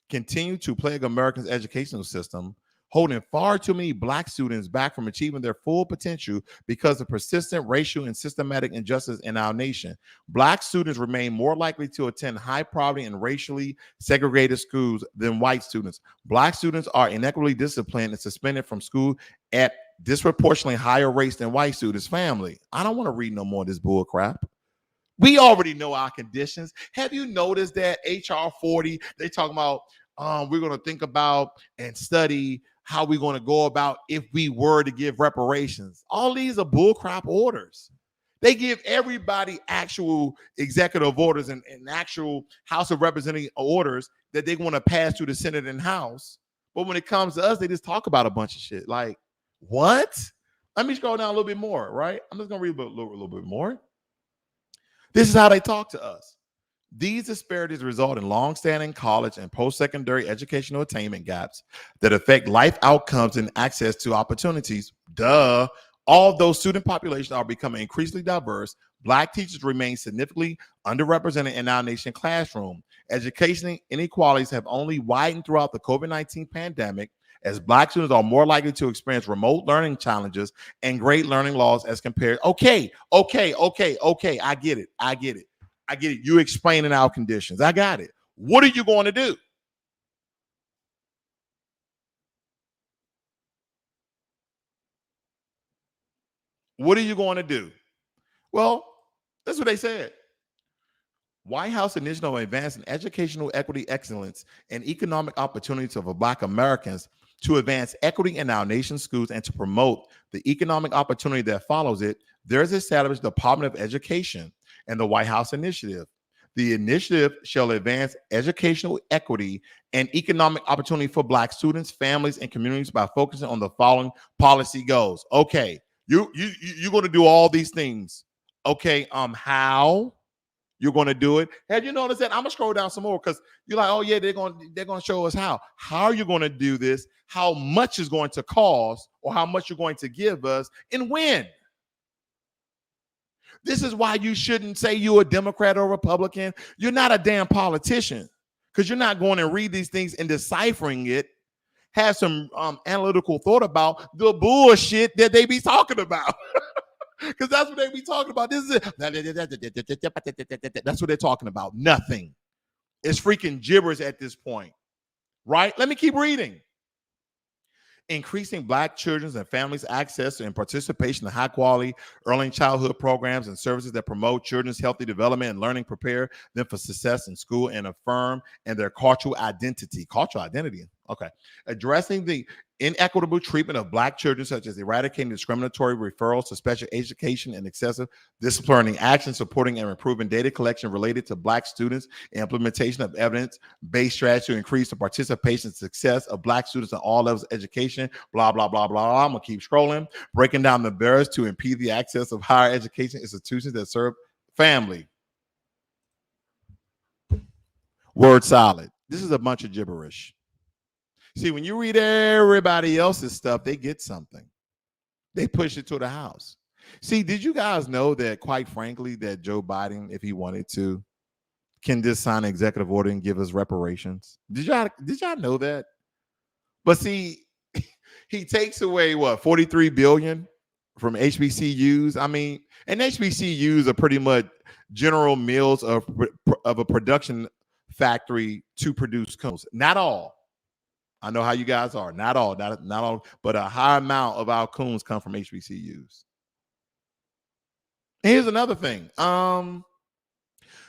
continue to plague Americans' educational system, holding far too many Black students back from achieving their full potential because of persistent racial and systematic injustice in our nation. Black students remain more likely to attend high poverty and racially segregated schools than white students. Black students are inequitably disciplined and suspended from school at disproportionately higher rates than white students. Family, I don't want to read no more of this bull crap. We already know our conditions. Have you noticed that HR 40, they talking about we're going to think about and study how we're going to go about if we were to give reparations. All these are bullcrap orders. They give everybody actual executive orders and actual House of Representatives orders that they want to pass through the Senate and House. But when it comes to us, they just talk about a bunch of shit. Like, what? Let me scroll down a little bit more, right? I'm just going to read a little bit more. This is how they talk to us. These disparities result in long-standing college and post-secondary educational attainment gaps that affect life outcomes and access to opportunities. Duh. Although student populations are becoming increasingly diverse, Black teachers remain significantly underrepresented in our nation's classroom. Education inequalities have only widened throughout the COVID-19 pandemic, as Black students are more likely to experience remote learning challenges and great learning loss as compared. Okay. I get it. You explaining our conditions. I got it. What are you going to do? What are you going to do? Well, that's what they said. White House initiative on advancing educational equity, excellence, and economic opportunities for Black Americans to advance equity in our nation's schools and to promote the economic opportunity that follows it. There's established the Department of Education and the White House initiative. The initiative shall advance educational equity and economic opportunity for Black students, families, and communities by focusing on the following policy goals. Okay, you're going to do all these things. Okay, how you're going to do it? Have you noticed that? I'm gonna scroll down some more because you're like, oh yeah, they're going to show us how. How are you going to do this? How much is going to cost, or how much you're going to give us, and when? This is why you shouldn't say you're a Democrat or Republican. You're not a damn politician, because you're not going to read these things and deciphering it, have some analytical thought about the bullshit that they be talking about. Because that's what they be talking about. This is it. That's what they're talking about. Nothing. It's freaking gibberish at this point, right? Let me keep reading. Increasing Black children's and families' access and participation in high-quality early childhood programs and services that promote children's healthy development and learning, prepare them for success in school, and affirm and their cultural identity. Cultural identity. Okay. Addressing the inequitable treatment of Black children, such as eradicating discriminatory referrals to special education and excessive disciplining action, supporting and improving data collection related to Black students, and implementation of evidence-based strategy to increase the participation and success of Black students in all levels of education, blah, blah, blah, blah. I'm going to keep scrolling. Breaking down the barriers to impede the access of higher education institutions that serve family. Word solid. This is a bunch of gibberish. See, when you read everybody else's stuff, they get something. They push it to the House. See, did you guys know that, quite frankly, that Joe Biden, if he wanted to, can just sign an executive order and give us reparations? Did y'all know that? But see, he takes away what, 43 billion from HBCUs. I mean, and HBCUs are pretty much General Mills of a production factory to produce cones. Not all. I know how you guys are. Not all, but a high amount of our coons come from HBCUs. And here's another thing.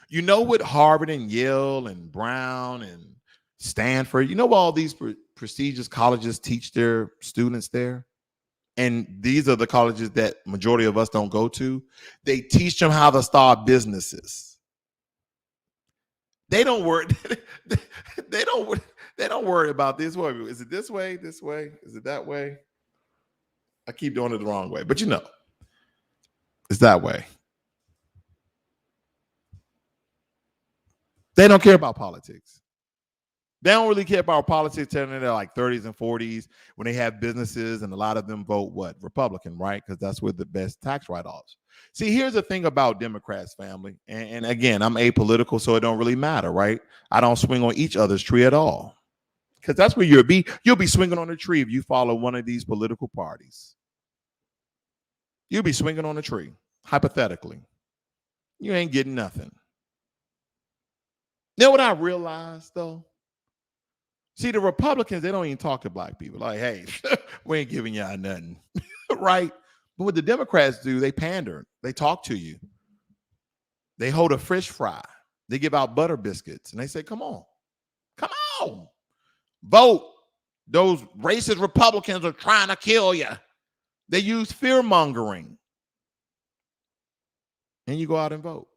You know what Harvard and Yale and Brown and Stanford, you know all these prestigious colleges teach their students there? And these are the colleges that majority of us don't go to. They teach them how to start businesses. They don't worry. They don't worry about this way. Is it this way? This way? Is it that way? I keep doing it the wrong way, but you know, it's that way. They don't care about politics. They don't really care about politics until they're like 30s and 40s when they have businesses, and a lot of them vote what? Republican, right? Because that's where the best tax write-offs. See, here's the thing about Democrats, family. And again, I'm apolitical, so it don't really matter, right? I don't swing on each other's tree at all. because that's where you'll be. You'll be swinging on a tree if you follow one of these political parties. You'll be swinging on a tree, hypothetically. You ain't getting nothing. You know what I realized, though? See, the Republicans, they don't even talk to black people. Like, hey, we ain't giving y'all nothing, right? But what the Democrats do, they pander. They talk to you. They hold a fish fry. They give out butter biscuits. And they say, come on. Come on. Vote. Those racist Republicans are trying to kill you. They use fear mongering. And you go out and vote.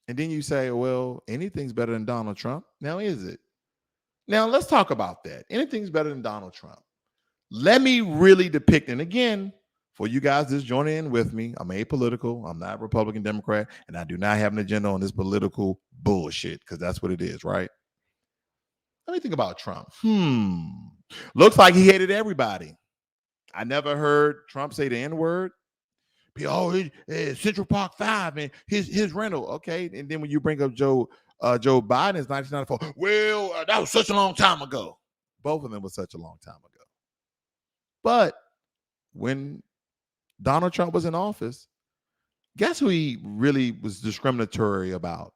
And then you say, well, anything's better than Donald Trump. Now, is it? Now, let's talk about that. Anything's better than Donald Trump. Let me really depict, and again, for you guys just joining in with me, I'm apolitical. I'm not Republican, Democrat, and I do not have an agenda on this political bullshit because that's what it is, right? Let me think about Trump. Looks like he hated everybody. I never heard Trump say the N-word. Oh, Central Park 5 and his rental. Okay. And then when you bring up Joe Biden's 1994, well, that was such a long time ago. Both of them was such a long time ago. But when Donald Trump was in office, guess who he really was discriminatory about?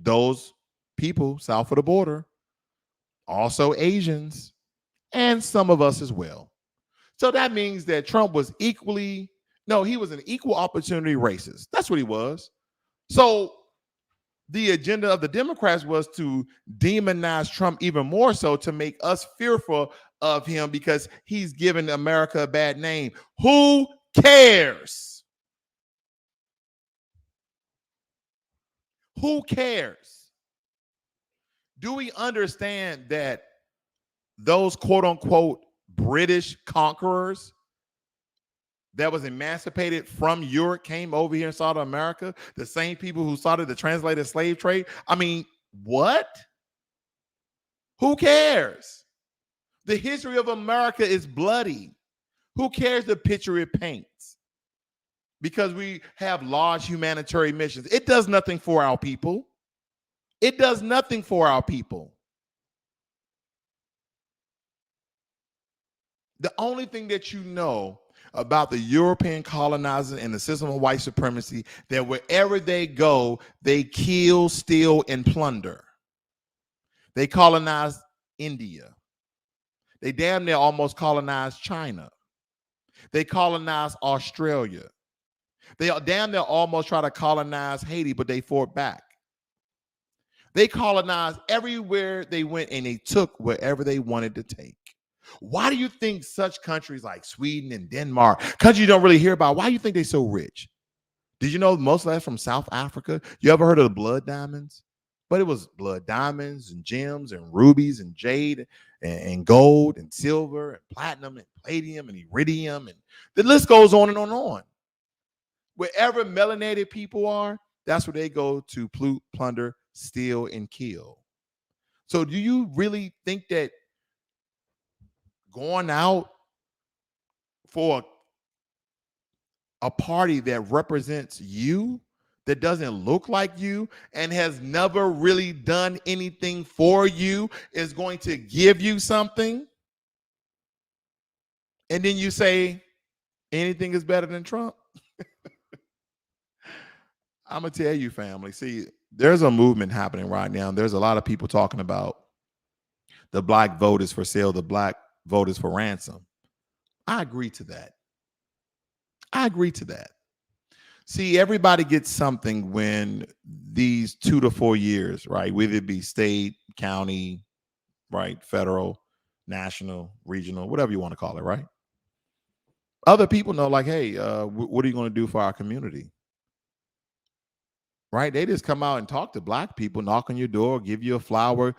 Those people south of the border, also Asians, and some of us as well. So that means that Trump was he was an equal opportunity racist. That's what he was. So the agenda of the Democrats was to demonize Trump even more so to make us fearful of him because he's given America a bad name. Who cares? Who cares? Do we understand that those quote unquote British conquerors that was emancipated from Europe came over here and started America? The same people who started the translated slave trade? I mean, what? Who cares? The history of America is bloody. Who cares the picture it paints? Because we have large humanitarian missions. It does nothing for our people. It does nothing for our people. The only thing that you know about the European colonizers and the system of white supremacy, that wherever they go, they kill, steal, and plunder. They colonized India. They damn near almost colonized China. They colonized Australia. They damn near almost try to colonize Haiti, but they fought back. They colonized everywhere they went, and they took wherever they wanted to take. Why do you think such countries like Sweden and Denmark, countries you don't really hear about, why do you think they're so rich? Did you know most of that's from South Africa? You ever heard of the blood diamonds? But it was blood diamonds and gems and rubies and jade and gold and silver and platinum and palladium and iridium. And the list goes on and on and on. Wherever melanated people are, that's where they go to plunder, steal, and kill. So do you really think that going out for a party that represents you, that doesn't look like you, and has never really done anything for you, is going to give you something? And then you say anything is better than Trump? I'm going to tell you, family. See, there's a movement happening right now. There's a lot of people talking about the black vote is for sale, the black vote is for ransom. I agree to that. I agree to that. See, everybody gets something when these 2 to 4 years, right? Whether it be state, county, right? Federal, national, regional, whatever you want to call it, right? Other people know, like, hey, what are you going to do for our community? Right? They just come out and talk to black people, knock on your door, give you a flower.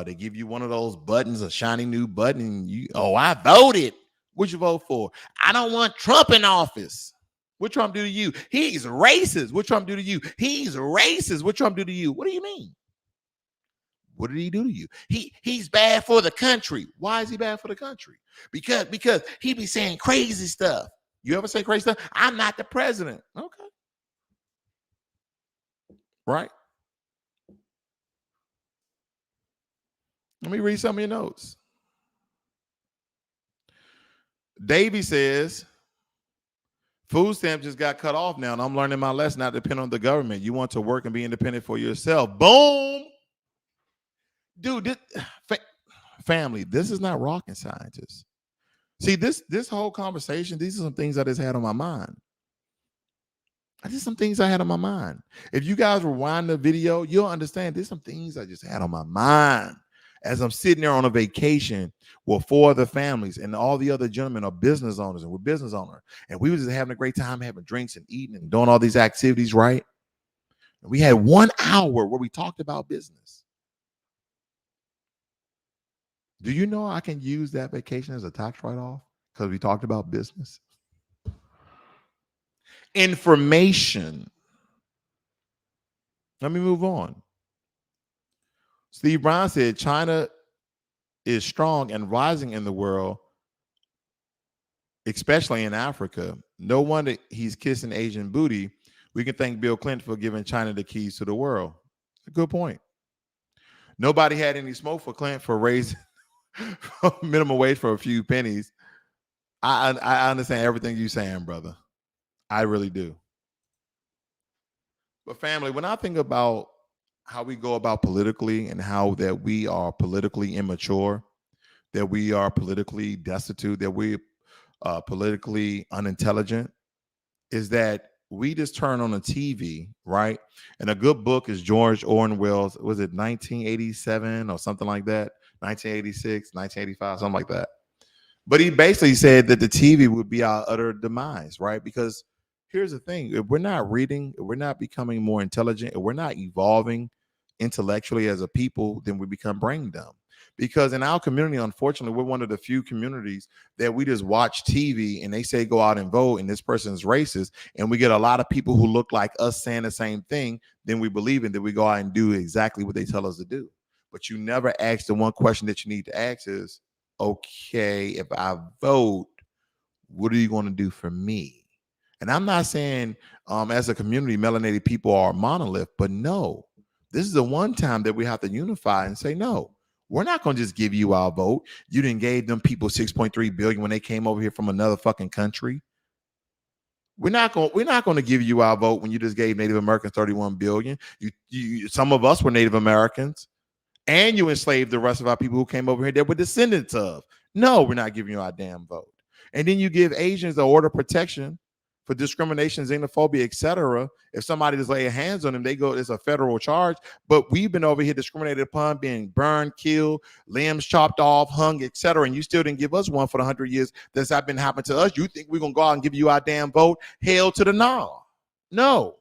They give you one of those buttons, a shiny new button. And I voted. What'd you vote for? I don't want Trump in office. What Trump do to you? He's racist. What Trump do to you? He's racist. What Trump do to you? What do you mean? What did he do to you? He's bad for the country. Why is he bad for the country? Because he be saying crazy stuff. You ever say crazy stuff? I'm not the president. Okay. Right? Let me read some of your notes. Davey says, food stamps just got cut off now, and I'm learning my lesson not to depend on the government. You want to work and be independent for yourself. Boom. Dude, family, this is not rocket scientists. See, this whole conversation, these are some things I just had on my mind. If you guys rewind the video, you'll understand there's some things I just had on my mind as I'm sitting there on a vacation with 4 other families, and all the other gentlemen are business owners, and we're business owners. And we were just having a great time having drinks and eating and doing all these activities, right? And we had 1 hour where we talked about business. Do you know I can use that vacation as a tax write-off because we talked about business? Information. Let me move on. Steve Brown said China is strong and rising in the world, especially in Africa. No wonder he's kissing Asian booty. We can thank Bill Clinton for giving China the keys to the world. A good point. Nobody had any smoke for Clinton for raising minimum wage for a few pennies. I understand everything you're saying, brother. I really do. But family, when I think about how we go about politically and how that we are politically immature, that we are politically destitute, that we politically unintelligent, is that we just turn on the TV, right? And a good book is George Orwell's, was it 1987 or something like that? 1986, 1985, something like that. But he basically said that the TV would be our utter demise, right? Because here's the thing: if we're not reading, if we're not becoming more intelligent, if we're not evolving intellectually as a people, then we become brain dumb. Because in our community, unfortunately, we're one of the few communities that we just watch TV and they say go out and vote and this person's racist, and we get a lot of people who look like us saying the same thing. Then we believe in that we go out and do exactly what they tell us to do. But you never ask the one question that you need to ask is, okay, if I vote, what are you going to do for me? And I'm not saying as a community, melanated people are a monolith, but no, this is the one time that we have to unify and say, no, we're not going to just give you our vote. You didn't gave them people 6.3 billion when they came over here from another fucking country. We're not going to give you our vote when you just gave Native Americans 31 billion. Some of us were Native Americans. And you enslaved the rest of our people who came over here that were descendants of. No, we're not giving you our damn vote. And then you give Asians the order of protection for discrimination, xenophobia, etc. If somebody just lay hands on them, they go, it's a federal charge. But we've been over here discriminated upon, being burned, killed, limbs chopped off, hung, etc. And you still didn't give us one for the 100 years that's been happening to us. You think we're going to go out and give you our damn vote? Hell to the no. No.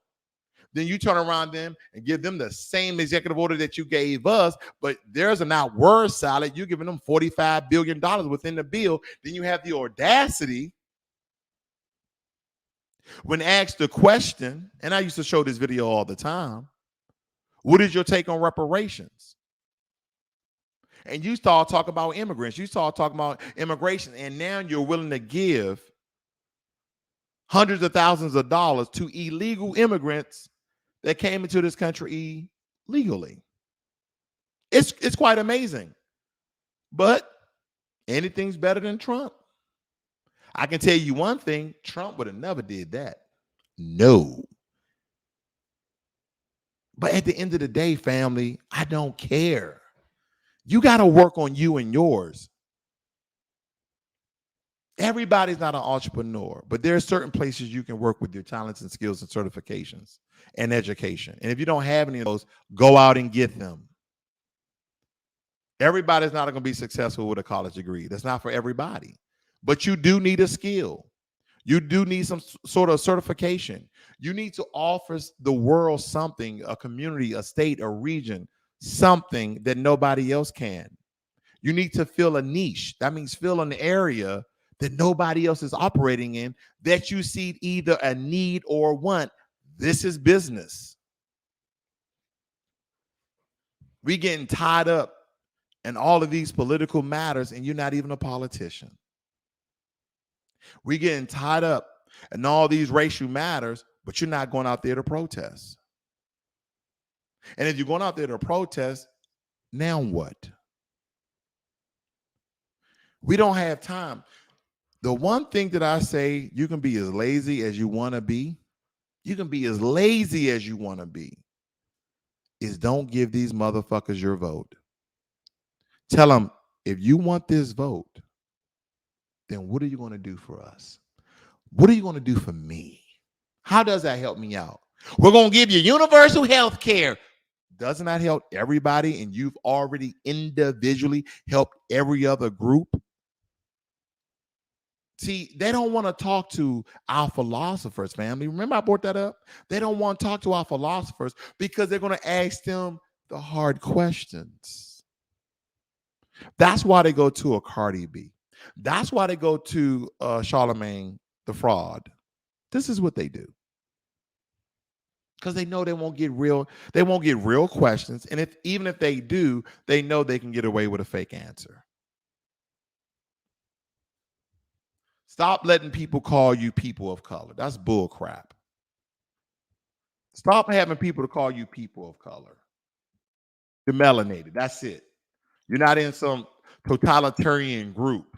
Then you turn around them and give them the same executive order that you gave us, but theirs are not word salad. You're giving them $45 billion within the bill. Then you have the audacity when asked the question, and I used to show this video all the time, what is your take on reparations? And you start talking about immigrants. You start talking about immigration, and now you're willing to give hundreds of thousands of dollars to illegal immigrants that came into this country legally. It's quite amazing. But anything's better than Trump. I can tell you one thing, Trump would have never did that. No. But at the end of the day, family, I don't care. You got to work on you and yours. Everybody's not an entrepreneur, but there are certain places you can work with your talents and skills and certifications and education. And if you don't have any of those, go out and get them. Everybody's not going to be successful with a college degree. That's not for everybody. But you do need a skill. You do need some sort of certification. You need to offer the world something, a community, a state, a region, something that nobody else can. You need to fill a niche. That means fill an area that nobody else is operating in, that you see either a need or want. This is business. We getting tied up in all of these political matters, and you're not even a politician. We getting tied up in all these racial matters, but you're not going out there to protest. And if you're going out there to protest, now what? We don't have time. The one thing that I say, you can be as lazy as you want to be. You can be as lazy as you want to be. Is don't give these motherfuckers your vote. Tell them, if you want this vote, then what are you going to do for us? What are you going to do for me? How does that help me out? We're going to give you universal health care. Doesn't that help everybody? And you've already individually helped every other group. See, they don't want to talk to our philosophers, family. Remember I brought that up? They don't want to talk to our philosophers because they're going to ask them the hard questions. That's why they go to a Cardi B. That's why they go to Charlemagne the fraud. This is what they do. Because they know they won't get real questions. And even if they do, they know they can get away with a fake answer. Stop letting people call you people of color. That's bull crap. Stop having people to call you people of color. You're melanated. That's it. You're not in some totalitarian group.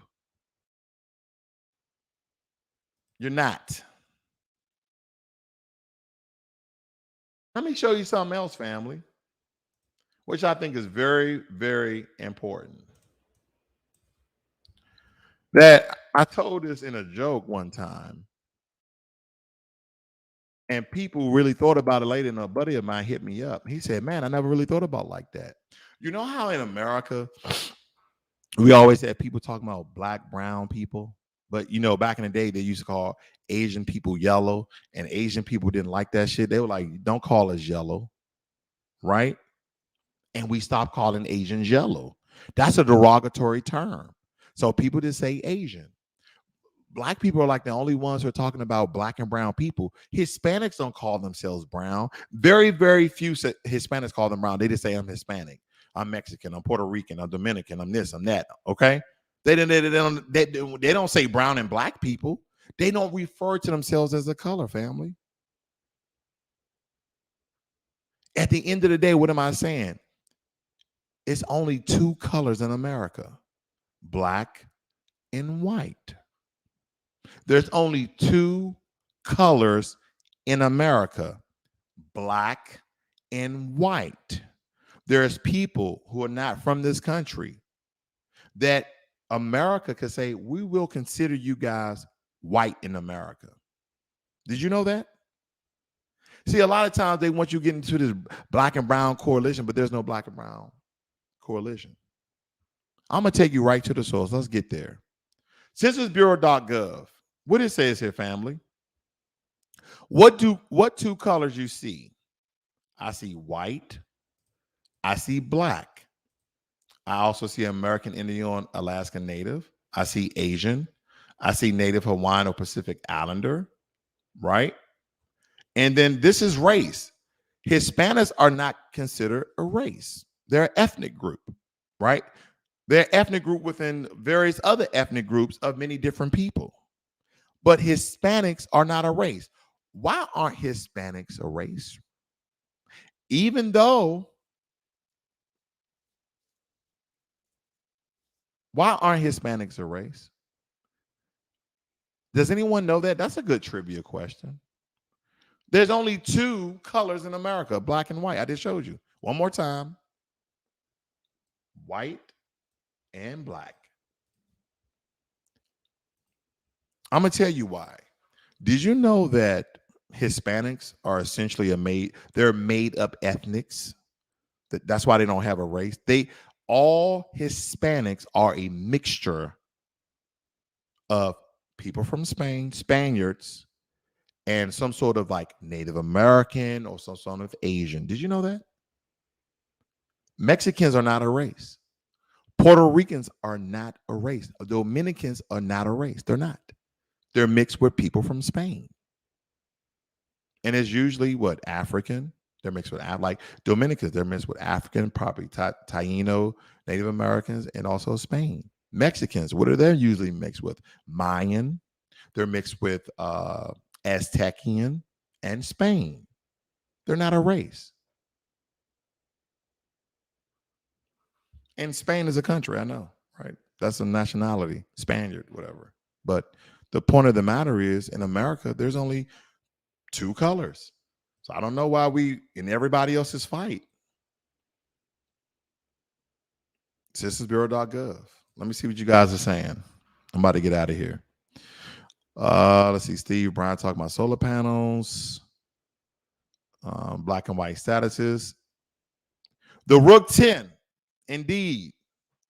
You're not. Let me show you something else, family, which I think is very, very important. That I told this in a joke one time, and people really thought about it later, and a buddy of mine hit me up. He said, man, I never really thought about it like that. You know how in America, we always had people talking about black, brown people, but back in the day, they used to call Asian people yellow, and Asian people didn't like that shit. They were like, don't call us yellow, right? And we stopped calling Asians yellow. That's a derogatory term. So people just say Asian. Black people are like the only ones who are talking about black and brown people. Hispanics don't call themselves brown. Very, very few Hispanics call them brown. They just say, I'm Hispanic, I'm Mexican, I'm Puerto Rican, I'm Dominican, I'm this, I'm that. Okay. They don't say brown and black people. They don't refer to themselves as a color, family. At the end of the day, what am I saying? It's only two colors in America, black and white. There's only two colors in America, black and white. There's people who are not from this country that America could say, we will consider you guys white in America. Did you know that? See, a lot of times they want you to get into this black and brown coalition, but there's no black and brown coalition. I'm going to take you right to the source. Let's get there. Censusbureau.gov. What it says here, family. What two colors you see? I see white. I see black. I also see American Indian, Alaskan Native. I see Asian. I see Native Hawaiian or Pacific Islander, right? And then this is race. Hispanics are not considered a race. They're an ethnic group, right? They're an ethnic group within various other ethnic groups of many different people. But Hispanics are not a race. Why aren't Hispanics a race? Even though, why aren't Hispanics a race? Does anyone know that? That's a good trivia question. There's only two colors in America, black and white. I just showed you. One more time. White and black. I'm going to tell you why. Did you know that Hispanics are essentially they're made up ethnics? That's why they don't have a race. All Hispanics are a mixture of people from Spain, Spaniards, and some sort of like Native American or some sort of Asian. Did you know that? Mexicans are not a race. Puerto Ricans are not a race. Dominicans are not a race. They're not. They're mixed with people from Spain. And it's usually what? African. They're mixed with like Dominicans. They're mixed with African, probably Taino, Native Americans, and also Spain. Mexicans, what are they usually mixed with? Mayan. They're mixed with Aztecian and Spain. They're not a race. And Spain is a country, I know, right? That's a nationality, Spaniard, whatever. But the point of the matter is, in America, there's only two colors. So I don't know why we in everybody else's fight. Censusbureau.gov. Let me see what you guys are saying. I'm about to get out of here. Let's see. Steve Bryan talking about solar panels, black and white statuses. The Rook 10, indeed.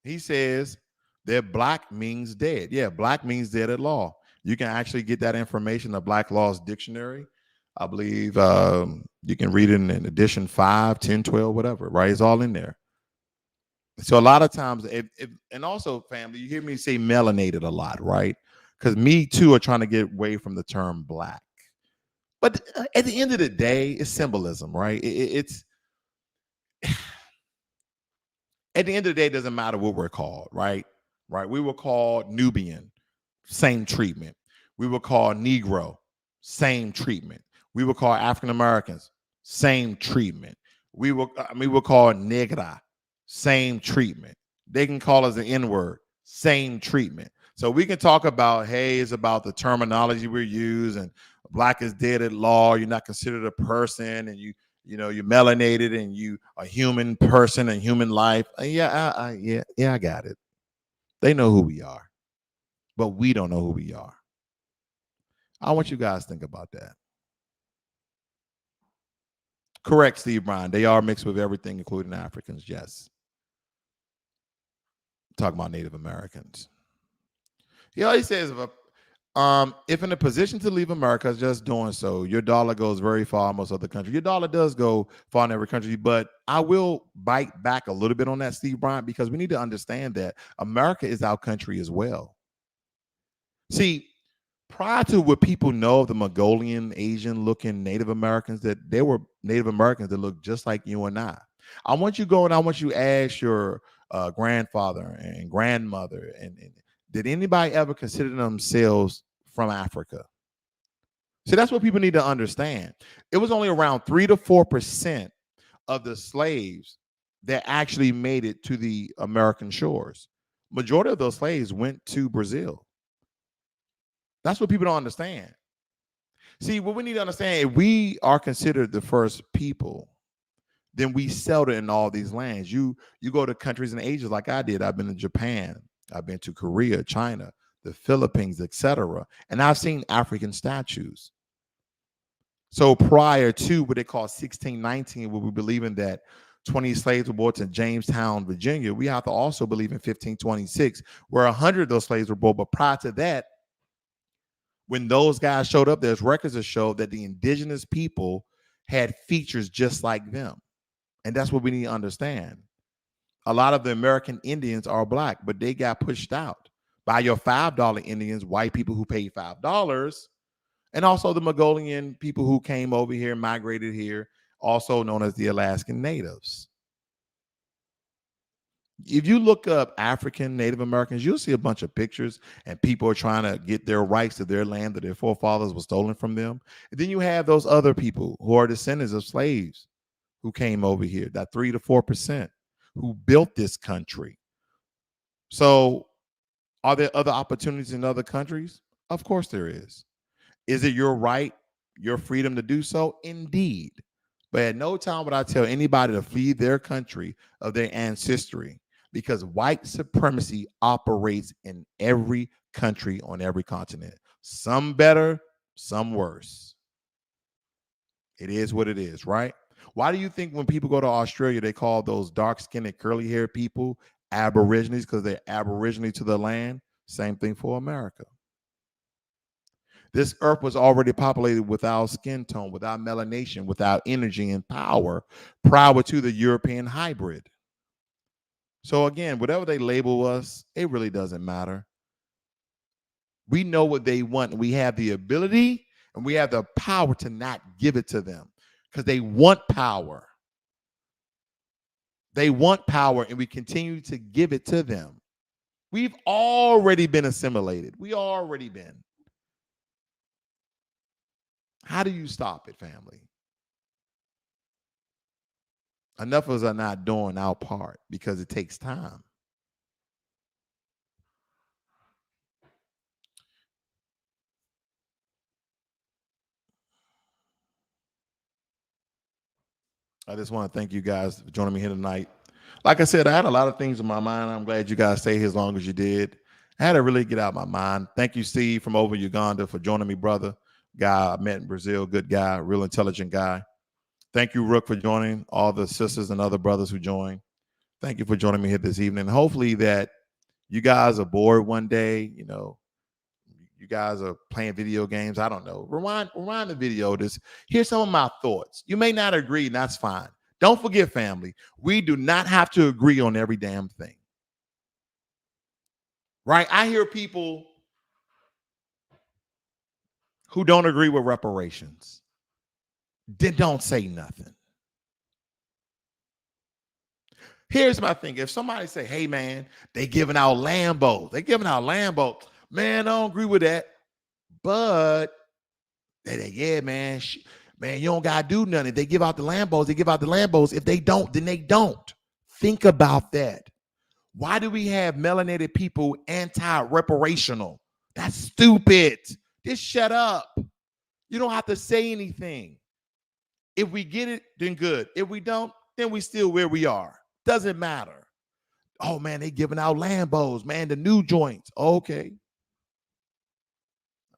He says that black means dead. Yeah, black means dead at law. You can actually get that information in the Black Laws Dictionary. I believe you can read it in edition 5, 10, 12, whatever, right? It's all in there. So a lot of times, and also, family, you hear me say melanated a lot, right? Because me too are trying to get away from the term black. But at the end of the day, it's symbolism, right? It's at the end of the day, it doesn't matter what we're called, right? Right? We were called Nubian, same treatment. We were called Negro, same treatment. We were called African Americans, same treatment. We were called Negra, same treatment. They can call us the N-word, same treatment. So we can talk about, hey, it's about the terminology we use, and black is dead at law. You're not considered a person, and you're melanated, and you a human person and human life. Yeah, I got it. They know who we are, but we don't know who we are. I want you guys to think about that. Correct, Steve Bryan. They are mixed with everything, including Africans. Yes. Talking about Native Americans. He always says, if in a position to leave America, just doing so, your dollar goes very far in most other countries. Your dollar does go far in every country, but I will bite back a little bit on that, Steve Bryan, because we need to understand that America is our country as well. See, prior to what people know of the Mongolian, Asian-looking Native Americans, that they were Native Americans that look just like you and I. I want you to go and I want you to ask your grandfather and grandmother, and did anybody ever consider themselves from Africa? See, that's what people need to understand. It was only around 3 to 4% of the slaves that actually made it to the American shores. Majority of those slaves went to Brazil. That's what people don't understand. See, what we need to understand, if we are considered the first people, then we settled in all these lands. You go to countries in Asia like I did. I've been to Japan. I've been to Korea, China, the Philippines, etc. And I've seen African statues. So prior to what they call 1619, where we believe in that 20 slaves were brought to Jamestown, Virginia, we have to also believe in 1526, where 100 of those slaves were brought. But prior to that, when those guys showed up, there's records that show that the indigenous people had features just like them. And that's what we need to understand. A lot of the American Indians are black, but they got pushed out by your $5 Indians, white people who paid $5, and also the Mongolian people who came over here, migrated here, also known as the Alaskan Natives. If you look up African Native Americans, you'll see a bunch of pictures, and people are trying to get their rights to their land that their forefathers were stolen from them. And then you have those other people who are descendants of slaves who came over here, that 3 to 4% who built this country. So are there other opportunities in other countries? Of course there is. Is it your right, your freedom to do so? Indeed. But at no time would I tell anybody to flee their country of their ancestry, because white supremacy operates in every country on every continent. Some better, some worse. It is what it is, right? Why do you think when people go to Australia, they call those dark-skinned, curly-haired people Aborigines? Because they're Aboriginal to the land. Same thing for America. This earth was already populated without skin tone, without melanation, without energy and power prior to the European hybrid. So again, whatever they label us, it really doesn't matter. We know what they want, and we have the ability and we have the power to not give it to them, because they want power. They want power, and we continue to give it to them. We've already been assimilated. We already been. How do you stop it, family? Enough of us are not doing our part because it takes time. I just want to thank you guys for joining me here tonight. Like I said, I had a lot of things in my mind. I'm glad you guys stayed here as long as you did. I had to really get out of my mind. Thank you, Steve, from over Uganda, for joining me, brother. Guy I met in Brazil, good guy, real intelligent guy. Thank you, Rook, for joining. All the sisters and other brothers who joined. Thank you for joining me here this evening. Hopefully that you guys are bored one day. You know, you guys are playing video games. I don't know. Rewind the video. Here's some of my thoughts. You may not agree, and that's fine. Don't forget, family, we do not have to agree on every damn thing. Right? I hear people who don't agree with reparations. Then don't say nothing. Here's my thing. If somebody say, hey, man, they giving out Lambos. Man, I don't agree with that. But yeah, man, man, you don't got to do nothing. If they give out the Lambos, they give out the Lambos. If they don't, then they don't. Think about that. Why do we have melanated people anti-reparational? That's stupid. Just shut up. You don't have to say anything. If we get it, then good. If we don't, then we still where we are. Doesn't matter. Oh, man, they giving out Lambos, man, the new joints. Okay.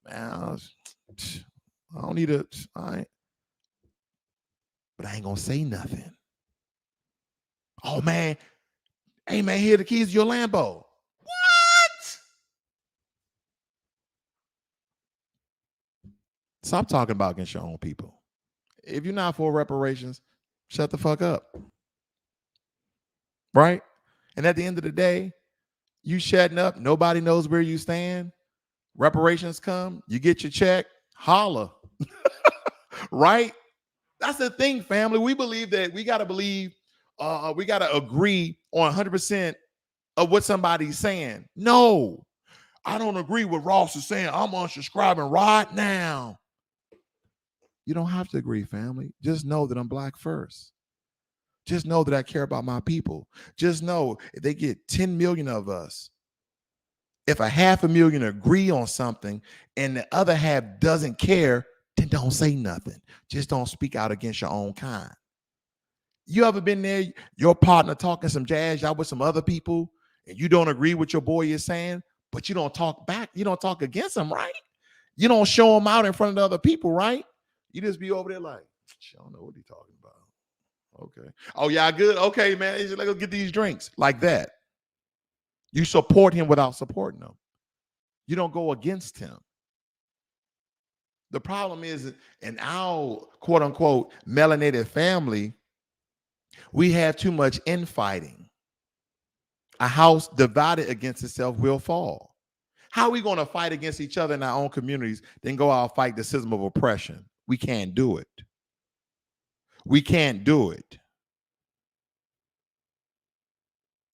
Man, I don't need it. All right. But I ain't going to say nothing. Oh, man. Hey, man, here are the keys to your Lambo. What? Stop talking about against your own people. If you're not for reparations, shut the fuck up. Right? And at the end of the day, you shutting up. Nobody knows where you stand. Reparations come. You get your check. Holla. Right? That's the thing, family. We believe that we got to believe, we got to agree on 100% of what somebody's saying. No, I don't agree with Ross is saying. I'm unsubscribing right now. You don't have to agree, family. Just know that I'm black first. Just know that I care about my people. Just know if they get 10 million of us, if 500,000 agree on something and the other half doesn't care, then don't say nothing. Just don't speak out against your own kind. You ever been there, your partner talking some jazz, y'all with some other people, and you don't agree with your boy is saying, but you don't talk back. You don't talk against him, right? You don't show him out in front of the other people, right? You just be over there like, I don't know what he's talking about. Okay. Oh, y'all good? Okay, man. Let's go get these drinks. Like that. You support him without supporting him. You don't go against him. The problem is in our quote unquote melanated family, we have too much infighting. A house divided against itself will fall. How are we going to fight against each other in our own communities, then go out and fight the system of oppression? We can't do it. We can't do it.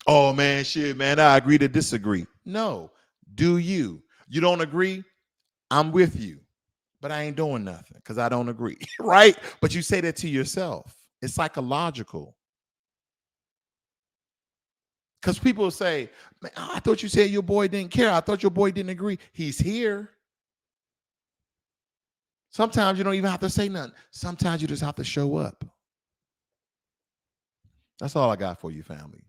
Oh, man, shit, man, I agree to disagree. No, do you? You don't agree? I'm with you. But I ain't doing nothing because I don't agree, right? But you say that to yourself. It's psychological. Because people say, man, I thought you said your boy didn't care. I thought your boy didn't agree. He's here. Sometimes you don't even have to say nothing. Sometimes you just have to show up. That's all I got for you, family.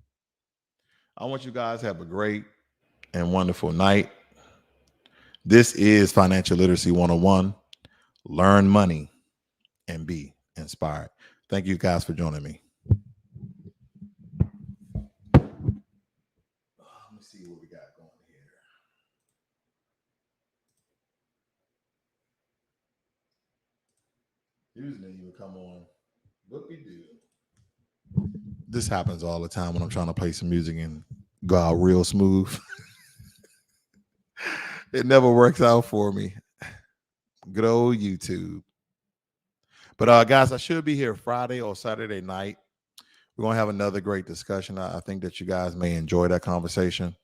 I want you guys to have a great and wonderful night. This is Financial Literacy 101. Learn money and be inspired. Thank you guys for joining me. Let me see what we got going here. Usually you would come on. What we do. This happens all the time when I'm trying to play some music and go out real smooth. It never works out for me. Good old YouTube. But guys, I should be here Friday or Saturday night. We're going to have another great discussion. I think that you guys may enjoy that conversation.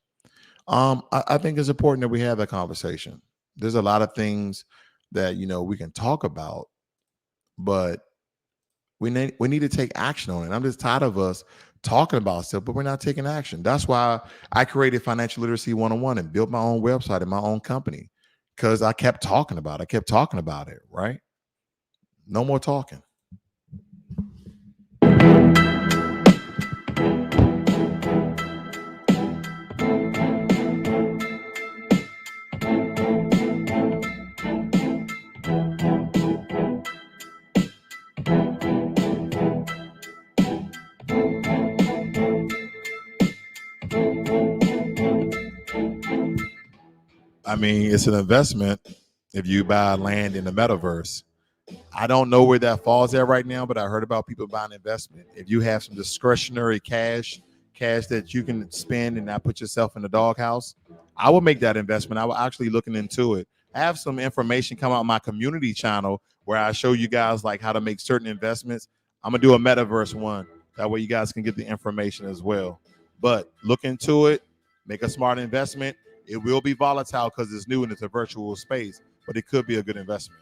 I think it's important that we have that conversation. There's a lot of things that, we can talk about, but we need to take action on it. I'm just tired of us talking about stuff, but we're not taking action. That's why I created Financial Literacy 101 and built my own website and my own company, because I kept talking about it. Right? No more talking. I mean, it's an investment if you buy land in the metaverse. I don't know where that falls at right now, but I heard about people buying investment. If you have some discretionary cash that you can spend and not put yourself in the doghouse, I will make that investment. I will actually looking into it. I have some information come out on my community channel where I show you guys like how to make certain investments. I'm gonna do a metaverse one. That way you guys can get the information as well. But look into it, make a smart investment. It will be volatile because it's new and it's a virtual space, but it could be a good investment.